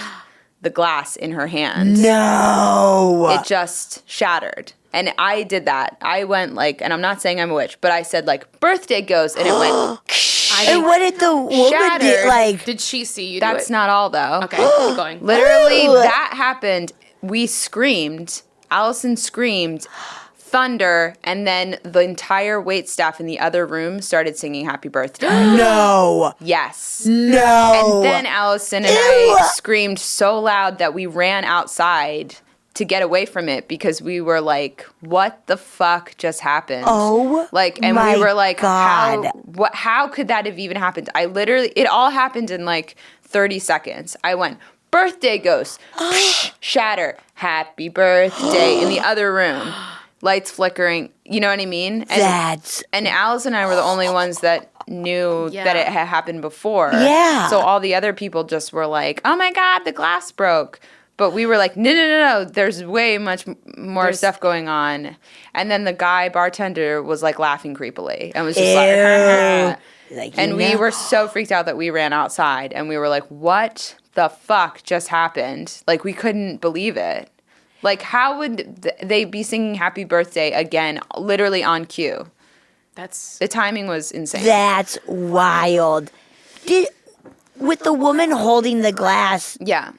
the glass in her hand. No. It just shattered. And I did that. I went like, and I'm not saying I'm a witch, but I said like, "Birthday ghost," and it went, and what did the woman do? Shattered. Like, Did she see you that's do it? not all though. Okay, keep going. Literally, that happened. We screamed. Allison screamed, thunder, and then the entire waitstaff in the other room started singing "Happy Birthday." no. Yes. No. And then Allison and I screamed so loud that we ran outside to get away from it because we were like, "What the fuck just happened?" Oh, and my we were like, God. How could that have even happened? It all happened in like 30 seconds. I went, "Birthday ghost," shatter, "Happy birthday" in the other room, lights flickering. You know what I mean? And Alice and I were the only ones that knew that it had happened before. Yeah. So all the other people just were like, "Oh my God, the glass broke." But we were like, no, there's way much more stuff going on. And then the guy bartender was like laughing creepily and was just like, and we were so freaked out that we ran outside and we were like, what the fuck just happened? Like, we couldn't believe it. Like, how would they be singing "Happy Birthday" again, literally on cue? The timing was insane. That's wild. With the woman holding the glass, Yeah.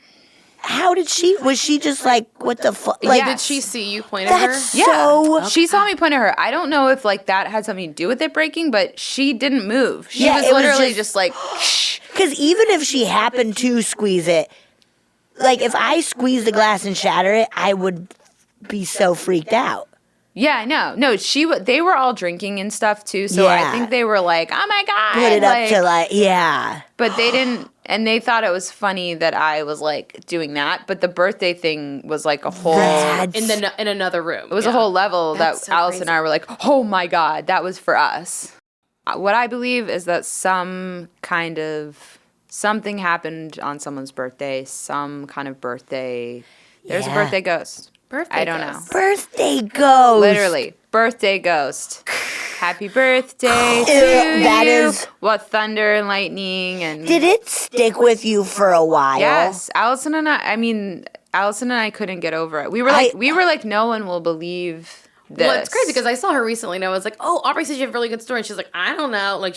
how did was she just like, what the fuck? Like, Did she see you point at her? that's so. She saw me point at her. I don't know if like that had something to do with it breaking, but she didn't move. She was it was literally just like, Because even if she happened to squeeze it, like if I squeeze the glass and shatter it, I would be so freaked out. yeah, I know. No, they were all drinking and stuff too, so I Yeah. think they were like, "Oh my God." Put it up to like, yeah. But they didn't, and they thought it was funny that I was like doing that, but the birthday thing was like a whole, In another room. it was a whole level That's that so Alice crazy. and I were like, "Oh my God, that was for us." What I believe is that something happened on someone's birthday, some kind of birthday. There's a Yeah. birthday ghost. I don't know. Birthday ghost. Literally, birthday ghost. Happy birthday to that you. is- What thunder and lightning and Did it stick with you for a while? yes, Allison and I couldn't get over it. We were like, no one will believe this. Well, it's crazy because I saw her recently and I was like, "Oh, Aubrey said you have a really good story." And she's like, "I don't know, like,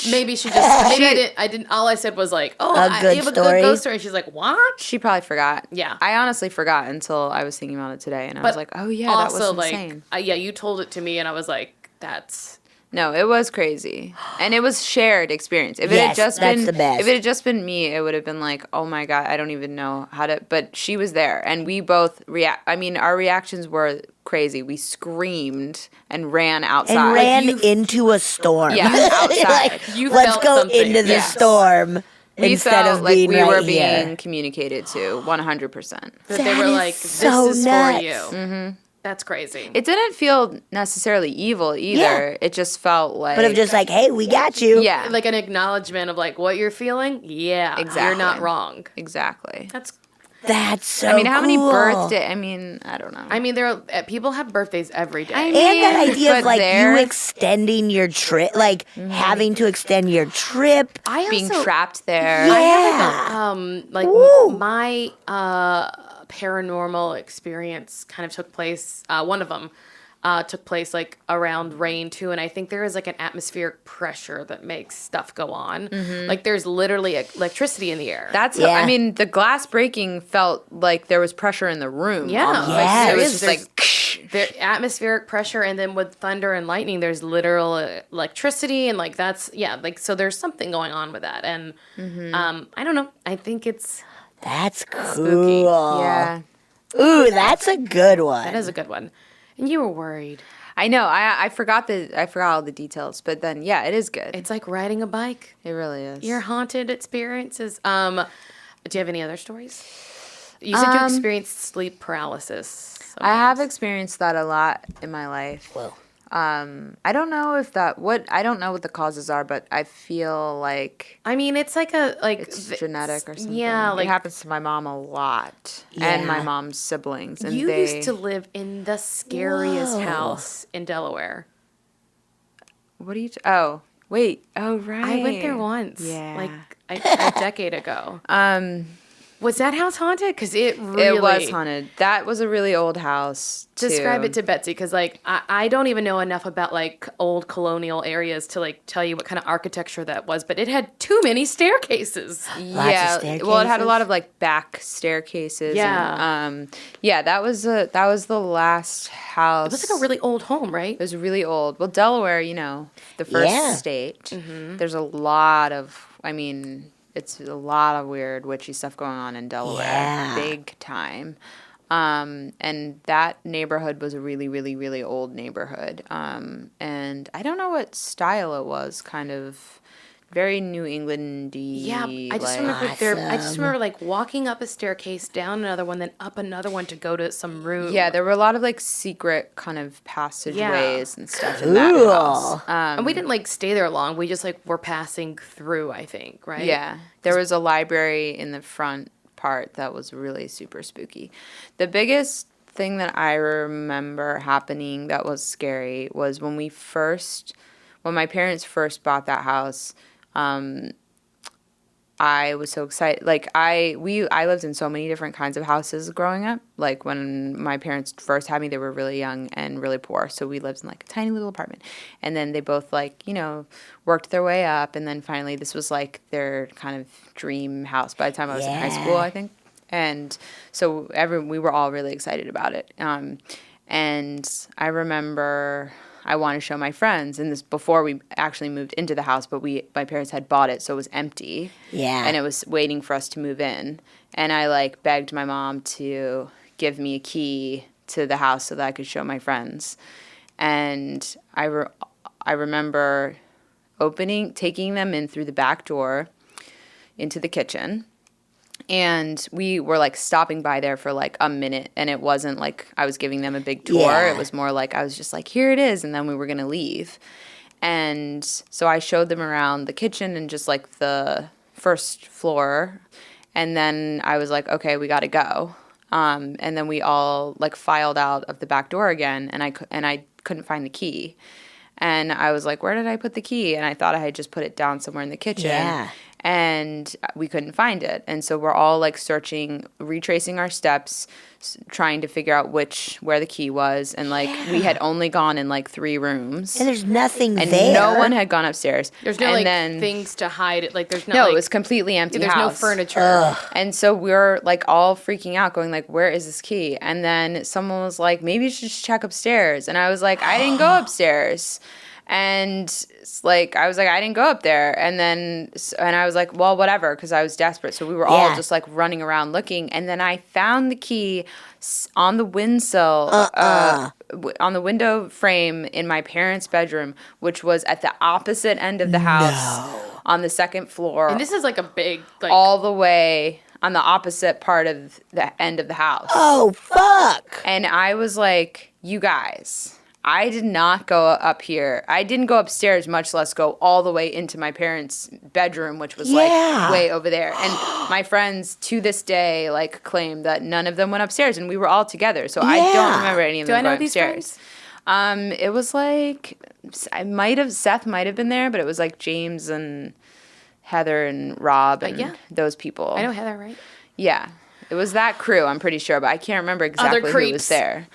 maybe she just maybe I didn't. All I said was like, "Oh, A good you have a story? good ghost story." And she's like, "What?" She probably forgot. Yeah. I honestly forgot until I was thinking about it today, and I was like, oh yeah, that also, was insane. like, you told it to me, and I was like, "That's." No, it was crazy, and it was shared experience. If it Yes, had just that's been, the best. if it had just been me, it would have been like, oh my God, I don't even know how to. But she was there, and we both our reactions were crazy. We screamed and ran outside. And ran into a storm. Yeah, outside. Like, You let's felt go something. into the Yes. storm we instead felt of like being we right were here. being communicated to 100%. That That they were is like, "This so is nuts. for you." Mm-hmm. That's crazy. It didn't feel necessarily evil either. Yeah. It just felt like, But of just like, hey, we got you. yeah, Like an acknowledgement of like what you're feeling. Yeah, Exactly. You're not wrong. exactly. That's so I mean, how many cool. birthday? I mean, I don't know. I mean, people have birthdays every day. I And that mean, idea of but like there- you extending your trip, like having to extend your trip. I being also, trapped there. Yeah. like Woo. my paranormal experience kind of took place. One of them took place like around rain too, and I think there is like an atmospheric pressure that makes stuff go on. Like there's literally electricity in the air. That's Yeah. I mean, the glass breaking felt like there was pressure in the room. Yeah. almost. Like, Yes. It was is. just like There, atmospheric pressure, and then with thunder and lightning, there's literal electricity, and like that's like so. There's something going on with that, and I don't know. I think it's That's cool. spooky. yeah. Ooh, that's a good one. That is a good one. And you were worried. I know. I forgot all the details, but then yeah, it is good. It's like riding a bike. It really is. Your haunted experiences. Do you have any other stories? You said you experienced sleep paralysis. I have experienced that a lot in my life. Well, I don't know I don't know what the causes are, but I feel like I mean, it's like it's genetic or something. Yeah, like it happens to my mom a lot and my Yeah. mom's siblings. And you they used to live in the scariest Whoa. house in Delaware. What do you? Oh, wait. Oh, right. I went there once. Yeah. Like a decade ago. Was that house haunted? Because it really... It was haunted. That was a really old house, too. Describe it to Betsy, because like I don't even know enough about like old colonial areas to like tell you what kind of architecture that was, but it had too many staircases. Yeah, well, it had a lot of like back staircases. Yeah. And, that was the last house. It was like a really old home, right? It was really old. Well, Delaware, the first state. Mm-hmm. There's a lot of, it's a lot of weird witchy stuff going on in Delaware. Yeah. Big time. And that neighborhood was a really, really, really old neighborhood. And I don't know what style it was, kind of very New England-y. Yeah, I just remember like walking up a staircase, down another one, then up another one to go to some room. Yeah, there were a lot of like secret kind of passageways and stuff in Cool. that house. And we didn't like stay there long. We just like were passing through, I think, right? Yeah, there was a library in the front part that was really super spooky. The biggest thing that I remember happening that was scary was when my parents first bought that house. I was so excited. Like I lived in so many different kinds of houses growing up. Like when my parents first had me, they were really young and really poor. So we lived in like a tiny little apartment. And then they both worked their way up. And then finally this was like their kind of dream house by the time I was in high school, I think. And so we were all really excited about it. And I remember I wanted to show my friends, and this before we actually moved into the house, but my parents had bought it, so it was empty. Yeah. And it was waiting for us to move in. And I like begged my mom to give me a key to the house so that I could show my friends. And I remember taking them in through the back door into the kitchen. And we were like stopping by there for like a minute, and it wasn't like I was giving them a big tour. Yeah. It was more like I was just like, here it is, and then we were going to leave. And so I showed them around the kitchen and just like the first floor, and then I was like, okay, we got to go. And then we all like filed out of the back door again, and I couldn't find the key. And I was like, where did I put the key? And I thought I had just put it down somewhere in the kitchen. Yeah. And we couldn't find it. And so we're all like searching, retracing our steps, trying to figure out where the key was. And like we had only gone in like 3 rooms. And there's nothing and there. no one had gone upstairs. There's no things to hide it. Like there's no, it was completely empty there's house. no furniture. Ugh. And so we were like all freaking out, going like, where is this key? And then someone was like, maybe you should just check upstairs. And I was like, I didn't go upstairs. And like I was like, I didn't go up there. And I was like, well, whatever, because I was desperate. So we were all just like running around looking. And then I found the key on the windsill, on the window frame in my parents' bedroom, which was at the opposite end of the house on the second floor. And this is like a big, like, all the way on the opposite part of the end of the house. Oh, fuck. And I was like, you guys, I did not go up here. I didn't go upstairs, much less go all the way into my parents' bedroom, which was like way over there. And my friends to this day like claim that none of them went upstairs, and we were all together. So I don't remember any of them going upstairs. It was like Seth might have been there, but it was like James and Heather and Rob and those people. I know Heather, right? Yeah. It was that crew, I'm pretty sure, but I can't remember exactly who was there.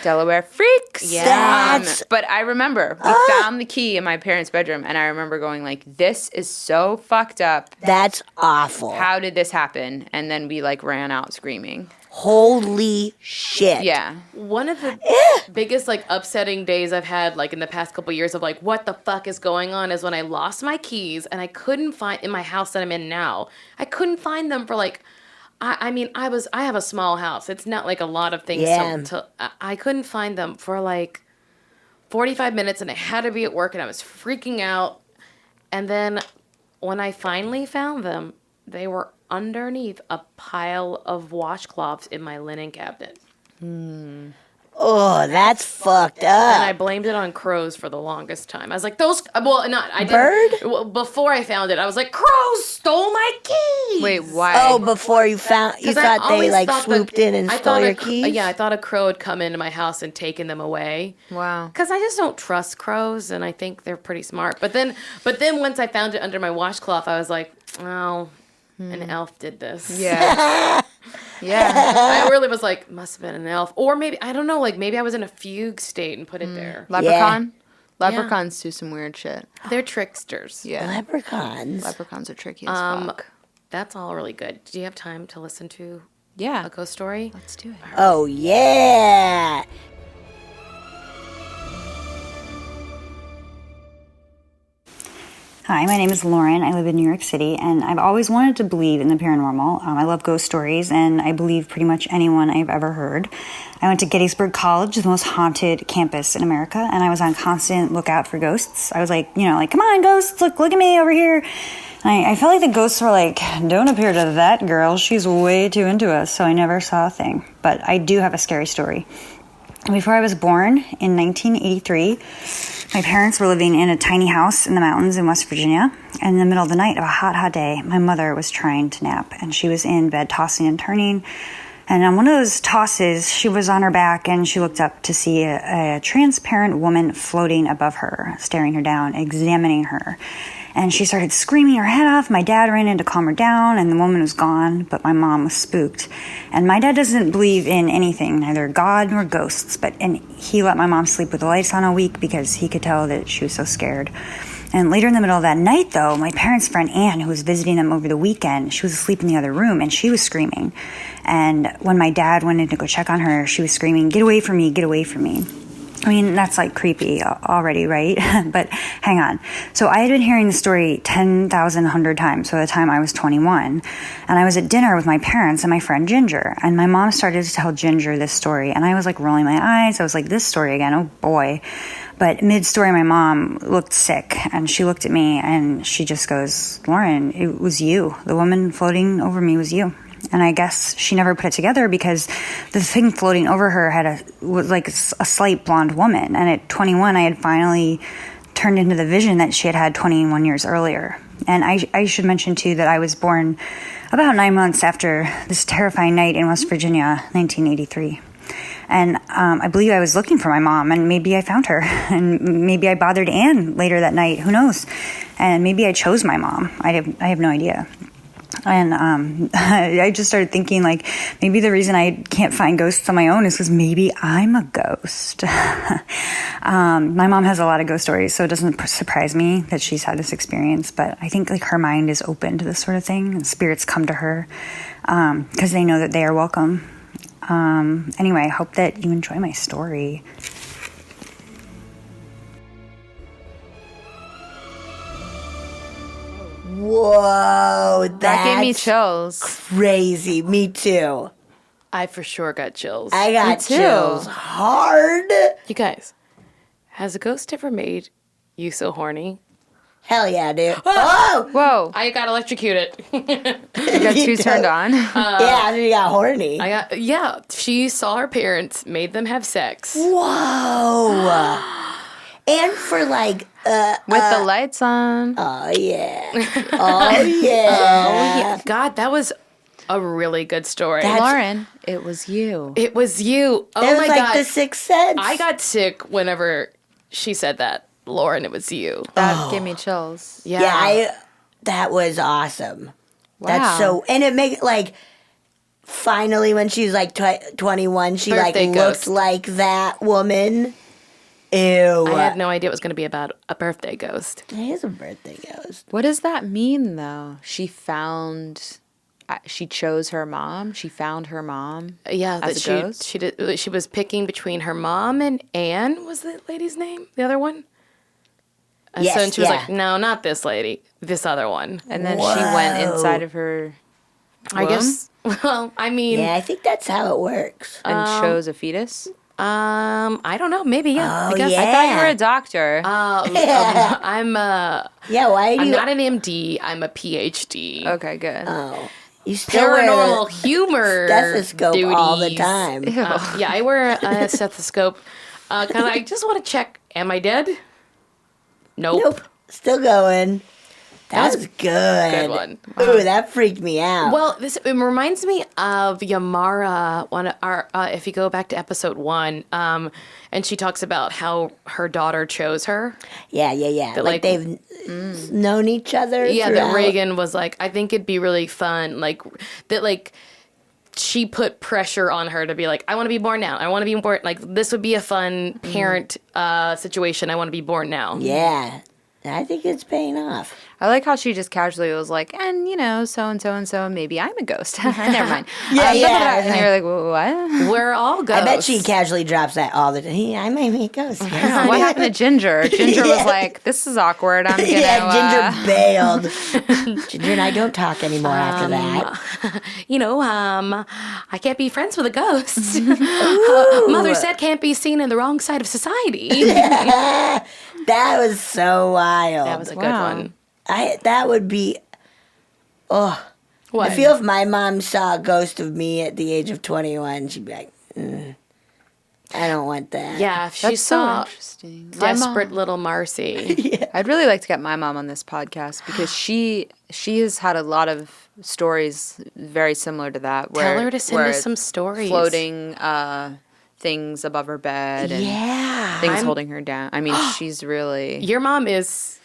Delaware freaks. Yeah. But I remember we found the key in my parents' bedroom, and I remember going like, this is so fucked up. That's awful. How did this happen? And then we like ran out screaming. Holy shit. Yeah. One of the biggest like upsetting days I've had like in the past couple years of like what the fuck is going on is when I lost my keys and I couldn't find in my house that I'm in now. I couldn't find them for like I mean, I have a small house. It's not like a lot of things. Yeah. I couldn't find them for like 45 minutes, and I had to be at work, and I was freaking out. And then when I finally found them, they were underneath a pile of washcloths in my linen cabinet. Oh, that's fucked And I up. blamed it on crows for the longest time. I was like, I Bird? didn't. Well, before I found it, I was like, crows stole my keys. Wait, why? Oh, before you 'Cause I thought they always like thought swooped in and I stole thought your keys? Yeah, I thought a crow had come into my house and taken them away. Wow. Because I just don't trust crows, and I think they're pretty smart. But then once I found it under my washcloth, I was like, oh, an elf did this. Yeah. Yeah. I really was like, must have been an elf. Or maybe, I don't know, like maybe I was in a fugue state and put it there. Leprechaun? Leprechauns do some weird shit. They're tricksters. Yeah. Leprechauns. Leprechauns are tricky as fuck. That's all really good. Do you have time to listen to Yeah. a ghost story? Let's do it. Oh, yeah. Hi, my name is Lauren. I live in New York City, and I've always wanted to believe in the paranormal. I love ghost stories, and I believe pretty much anyone I've ever heard. I went to Gettysburg College, the most haunted campus in America, and I was on constant lookout for ghosts. I was like, come on, ghosts, look at me over here. And I felt like the ghosts were like, don't appear to that girl. She's way too into us, so I never saw a thing. But I do have a scary story. Before I was born, in 1983, my parents were living in a tiny house in the mountains in West Virginia. And in the middle of the night of a hot, hot day, my mother was trying to nap. And she was in bed tossing and turning. And on one of those tosses, she was on her back and she looked up to see a transparent woman floating above her, staring her down, examining her. And she started screaming her head off. My dad ran in to calm her down, and the woman was gone, but my mom was spooked. And my dad doesn't believe in anything, neither God nor ghosts, and he let my mom sleep with the lights on a week because he could tell that she was so scared. And later in the middle of that night, though, my parents' friend Anne, who was visiting them over the weekend, she was asleep in the other room, and she was screaming. And when my dad went in to go check on her, she was screaming, "Get away from me, get away from me." I mean, that's like creepy already, right? But hang on. So I had been hearing the story 100 times by the time I was 21. And I was at dinner with my parents and my friend Ginger. And my mom started to tell Ginger this story. And I was like rolling my eyes. I was like, this story again? Oh boy. But mid-story, my mom looked sick. And she looked at me and she just goes, "Lauren, it was you. The woman floating over me was you." And I guess she never put it together because the thing floating over her was like a slight blonde woman. And at 21, I had finally turned into the vision that she had had 21 years earlier. And I should mention, too, that I was born about 9 months after this terrifying night in West Virginia, 1983. And I believe I was looking for my mom, and maybe I found her. And maybe I bothered Anne later that night. Who knows? And maybe I chose my mom. I have no idea. And I just started thinking, like, maybe the reason I can't find ghosts on my own is because maybe I'm a ghost. My mom has a lot of ghost stories, so it doesn't surprise me that she's had this experience. But I think, like, her mind is open to this sort of thing, and spirits come to her because they know that they are welcome. Anyway, I hope that you enjoy my story. Whoa, That gave me that's chills. crazy. Me too. I for sure got chills. I got too. chills hard. You guys, has a ghost ever made you so horny? Hell yeah, dude. Oh, Whoa. I got electrocuted. You got too turned on. yeah, you got horny. She saw her parents, made them have sex. Whoa. And for like, With the lights on. oh yeah. Oh yeah. God, that was a really good story. Lauren, it was you. It was you. Oh That my was like God. the Sixth Sense. I got sick whenever she said that. Lauren, it was you. That gave me chills. Yeah. Yeah, that was awesome. That's Wow. so, and it made like, finally when she was like 21, she Birthday like ghost. looked like that woman. Ew. I had no idea it was going to be about a birthday ghost. It is a birthday ghost. What does that mean, though? She chose her mom. She found her mom. Yeah, As that a ghost? she did. She was picking between her mom and Anne. Was the lady's name the other one? And Yes, so she was yeah. like, "No, not this lady. This other one." And then she went inside of her I guess. Well, I mean, Yeah, I think that's how it works. And shows a fetus? I don't know. Maybe yeah. Oh, I guess yeah. I thought you were a doctor. I'm Yeah, why do I'm you? not an MD. I'm a PhD. Okay, good. Oh, you still Paranormal wear humor the stethoscope all the duties. time. Yeah, I wear a stethoscope because I just want to check. Am I dead? Nope. Still going. That was good. Good one. Ooh, that freaked me out. Well, it reminds me of Yamara. One of our, if you go back to episode 1, and she talks about how her daughter chose her. Yeah. That, Like they've known each other. Yeah, that throughout. Reagan was like, I think it'd be really fun, like that, like. She put pressure on her to be like, I want to be born now. I want to be born. Like, this would be a fun parent situation. I want to be born now. Yeah, I think it's paying off. I like how she just casually was like, and so and so and so, maybe I'm a ghost. Never mind. Yeah. And you're like, what? We're all ghosts. I bet she casually drops that all the time. I might be a ghost. What happened to Ginger? Ginger was like, this is awkward. I'm gonna. Yeah, Ginger bailed. Ginger and I don't talk anymore after that. I can't be friends with a ghost. Mother said can't be seen in the wrong side of society. That was so wild. That was a good Wow. one. That would be. Oh, What? I feel if my mom saw a ghost of me at the age of 21, she'd be like, I don't want that. Yeah, if she That's so saw interesting. My mom- desperate little Marcy. I'd really like to get my mom on this podcast because she has had a lot of stories very similar to that. Tell her to send us where some stories. floating things above her bed and Yeah. things holding her down. I mean, she's really. Your mom is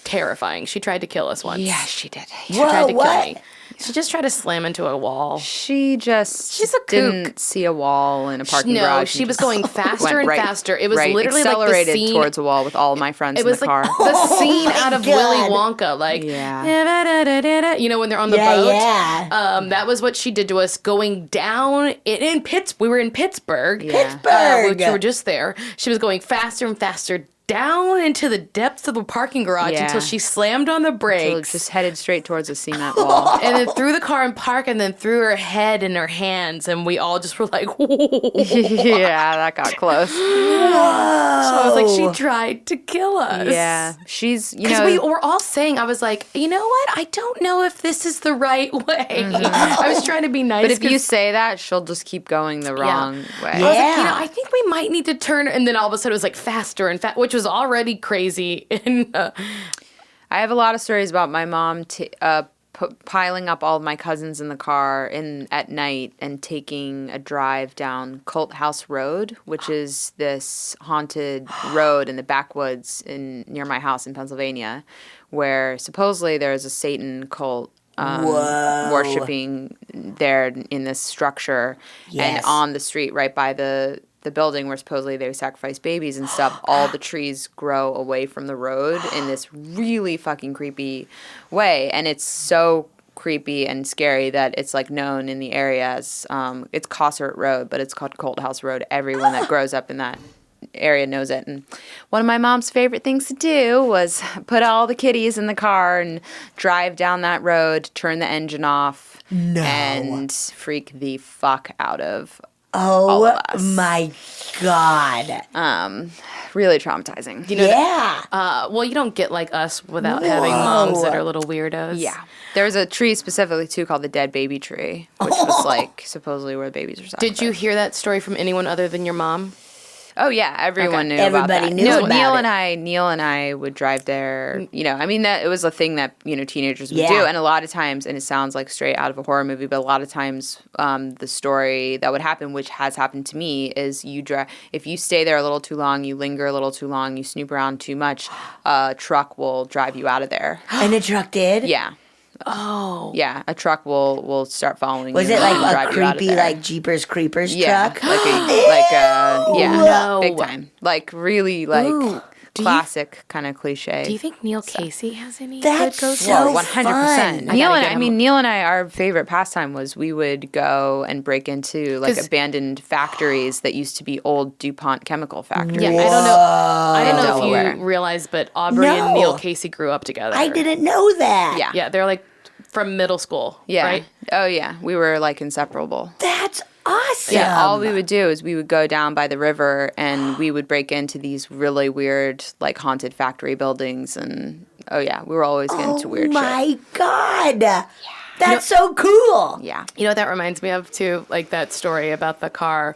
terrifying. She tried to kill us once. Yeah, she did. She tried to kill what? me. She just tried to slam into a wall. She just She's a kook. didn't see a wall in a parking garage. No, and she was just going faster and went faster. It was literally like the accelerated scene towards a wall with all my friends It in was the like car. the scene out of God. Willy Wonka, like Yeah. you know when they're on the Yeah, boat. yeah. That was what she did to us. Going down in Pittsburgh, we were in Pittsburgh. Yeah. Pittsburgh. Which were just there. She was going faster and faster down into the depths of the parking garage Yeah. until she slammed on the So brakes. just headed straight towards a cement wall. And then threw the car in park, and then threw her head in her hands, and we all just were like, Yeah, that got close. So I was like, she tried to kill us. Yeah, she's Because we were all saying, I was like, you know what? I don't know if this is the right way. I was trying to be nice. But if you 'cause say that, she'll just keep going the wrong way. I was like, Yeah. I think we might need to turn. And then all of a sudden it was like faster and which was already crazy. And I have a lot of stories about my mom piling up all of my cousins in the car at night and taking a drive down Cult House Road, which is this haunted road in the backwoods near my house in Pennsylvania, where supposedly there is a Satan cult worshiping there in this structure. Yes. And on the street right by the building where supposedly they sacrifice babies and stuff, all the trees grow away from the road in this really fucking creepy way. And it's so creepy and scary that it's like known in the area as it's Cossert Road, but it's called Colt House Road. Everyone that grows up in that area knows it. And one of my mom's favorite things to do was put all the kiddies in the car and drive down that road, turn the engine off, and freak the fuck out of all Oh of us. my God. Really traumatizing. you know, Yeah. well, you don't get like us without having moms that are little weirdos. Yeah. There was a tree specifically, too, called the dead baby tree, which was like supposed where the babies were sacrificed. Did you hear that story from anyone other than your mom? Oh, yeah. Everyone knew about Everybody that. knew No, about Neil and I would drive there. You know, I mean, that it was a thing that, teenagers would Yeah. do. And a lot of times, and it sounds like straight out of a horror movie, but a lot of times the story that would happen, which has happened to me, is if you stay there a little too long, you linger a little too long, you snoop around too much, a truck will drive you out of there. And the truck did? Yeah. Oh. Yeah, a truck will start following Was you. it and like drive a you out of creepy, there. like Jeepers Creepers Yeah, truck? yeah, No. big time. Like really like Ooh. classic kind of cliche. Do you think Neil Casey has any That's good ghost so stories? 100%. fun. Neil and I, our favorite pastime was we would go and break into like 'Cause- abandoned factories that used to be old DuPont chemical factories. Yeah, I don't know if Delaware. you realize, but Aubrey No. and Neil Casey grew up together. I didn't know that. Yeah. Yeah, they're like from middle school, Yeah. right? Oh, yeah. We were like inseparable. That's awesome. Yeah, all we would do is we would go down by the river and we would break into these really weird, like haunted factory buildings. And we were always getting into weird shit. Oh my God. That's so cool. Yeah. You know what that reminds me of too? Like that story about the car.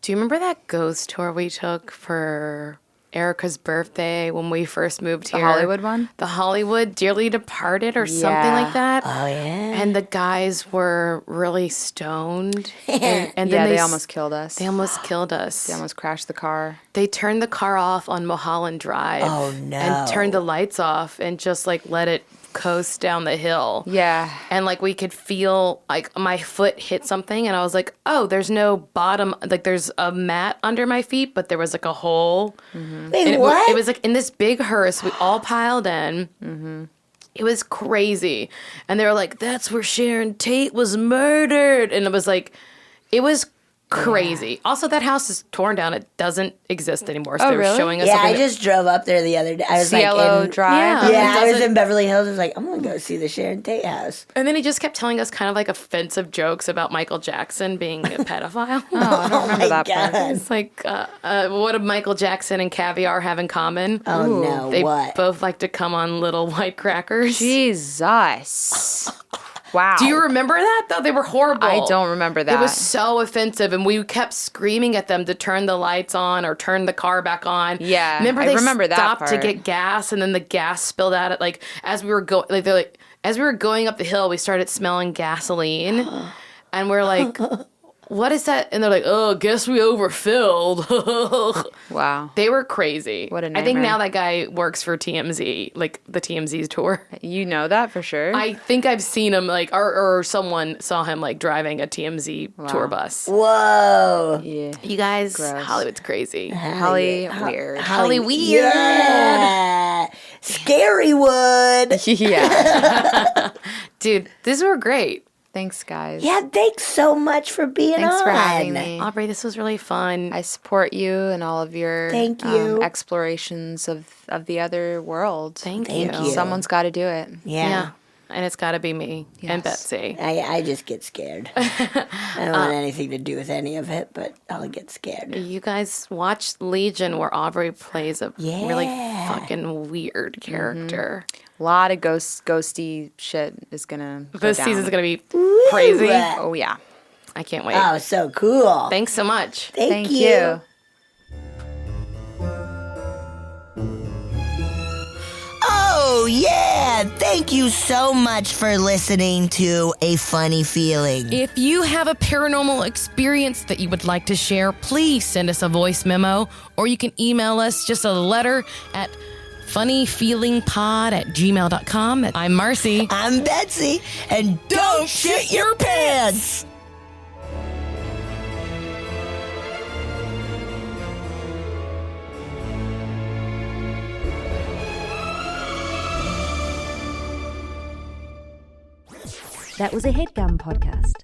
Do you remember that ghost tour we took for Erica's birthday when we first moved here? The Hollywood one? The Hollywood Dearly Departed or something like that. Oh, yeah. And the guys were really stoned. And then Yeah, they almost killed us. They almost killed us. They almost crashed the car. They turned the car off on Mulholland Drive. Oh, no. And turned the lights off and just like let it coast down the hill. Yeah. And like we could feel like my foot hit something and I was like, oh, there's no bottom, like there's a mat under my feet, but there was like a hole. Wait, And what? it was like in this big hearse, we all piled in. It was crazy. And they were like, that's where Sharon Tate was murdered. And it was like, it was crazy. Yeah. Also, that house is torn down. It doesn't exist anymore. So they were really? showing us Yeah, something I just drove up there the other day. I was Cielo like Drive. Yeah, I was doesn't- in Beverly Hills. I was like, I'm going to go see the Sharon Tate house. And then he just kept telling us kind of like offensive jokes about Michael Jackson being a pedophile. Oh, I don't remember that part. It's like, what do Michael Jackson and caviar have in common? Oh, no, They what? both like to come on little white crackers. Jesus. Wow. Do you remember that, though? They were horrible. I don't remember that. It was so offensive, and we kept screaming at them to turn the lights on or turn the car back on. Yeah, remember I they remember that stopped to part. get gas, and then the gas spilled out. Like as we were going, as we were going up the hill, we started smelling gasoline, and we're like, "What is that?" And they're like, "Oh, guess we overfilled." Wow. They were crazy. What a I think nightmare. now that guy works for TMZ, like the TMZ tour. You know that for sure? I think I've seen him like, or someone saw him like driving a TMZ tour bus. Whoa. Yeah. You guys, Gross. Hollywood's crazy. Holly weird. Holly weird. Yeah. Scary wood. Yeah. Dude, these were great. Thanks, guys. Yeah, thanks so much for being Thanks on. for having me. Aubrey, this was really fun. I support you and all of your Thank you. explorations of the other world. Thank Thank you. you. Someone's got to do it. Yeah. And it's got to be me and Betsy. I just get scared. I don't want anything to do with any of it, but I'll get scared. You guys watch Legion where Aubrey plays a really fucking weird character. A lot of ghosty shit is gonna go This down. season's going to be crazy. Oh yeah. I can't wait. Oh, so cool. Thanks so much. Thank Thank you. you. Oh, yeah. Thank you so much for listening to A Funny Feeling. If you have a paranormal experience that you would like to share, please send us a voice memo, or you can email us just a letter at funnyfeelingpod@gmail.com. I'm Marcy. I'm Betsy, and don't shit your pants. That was a headgum podcast.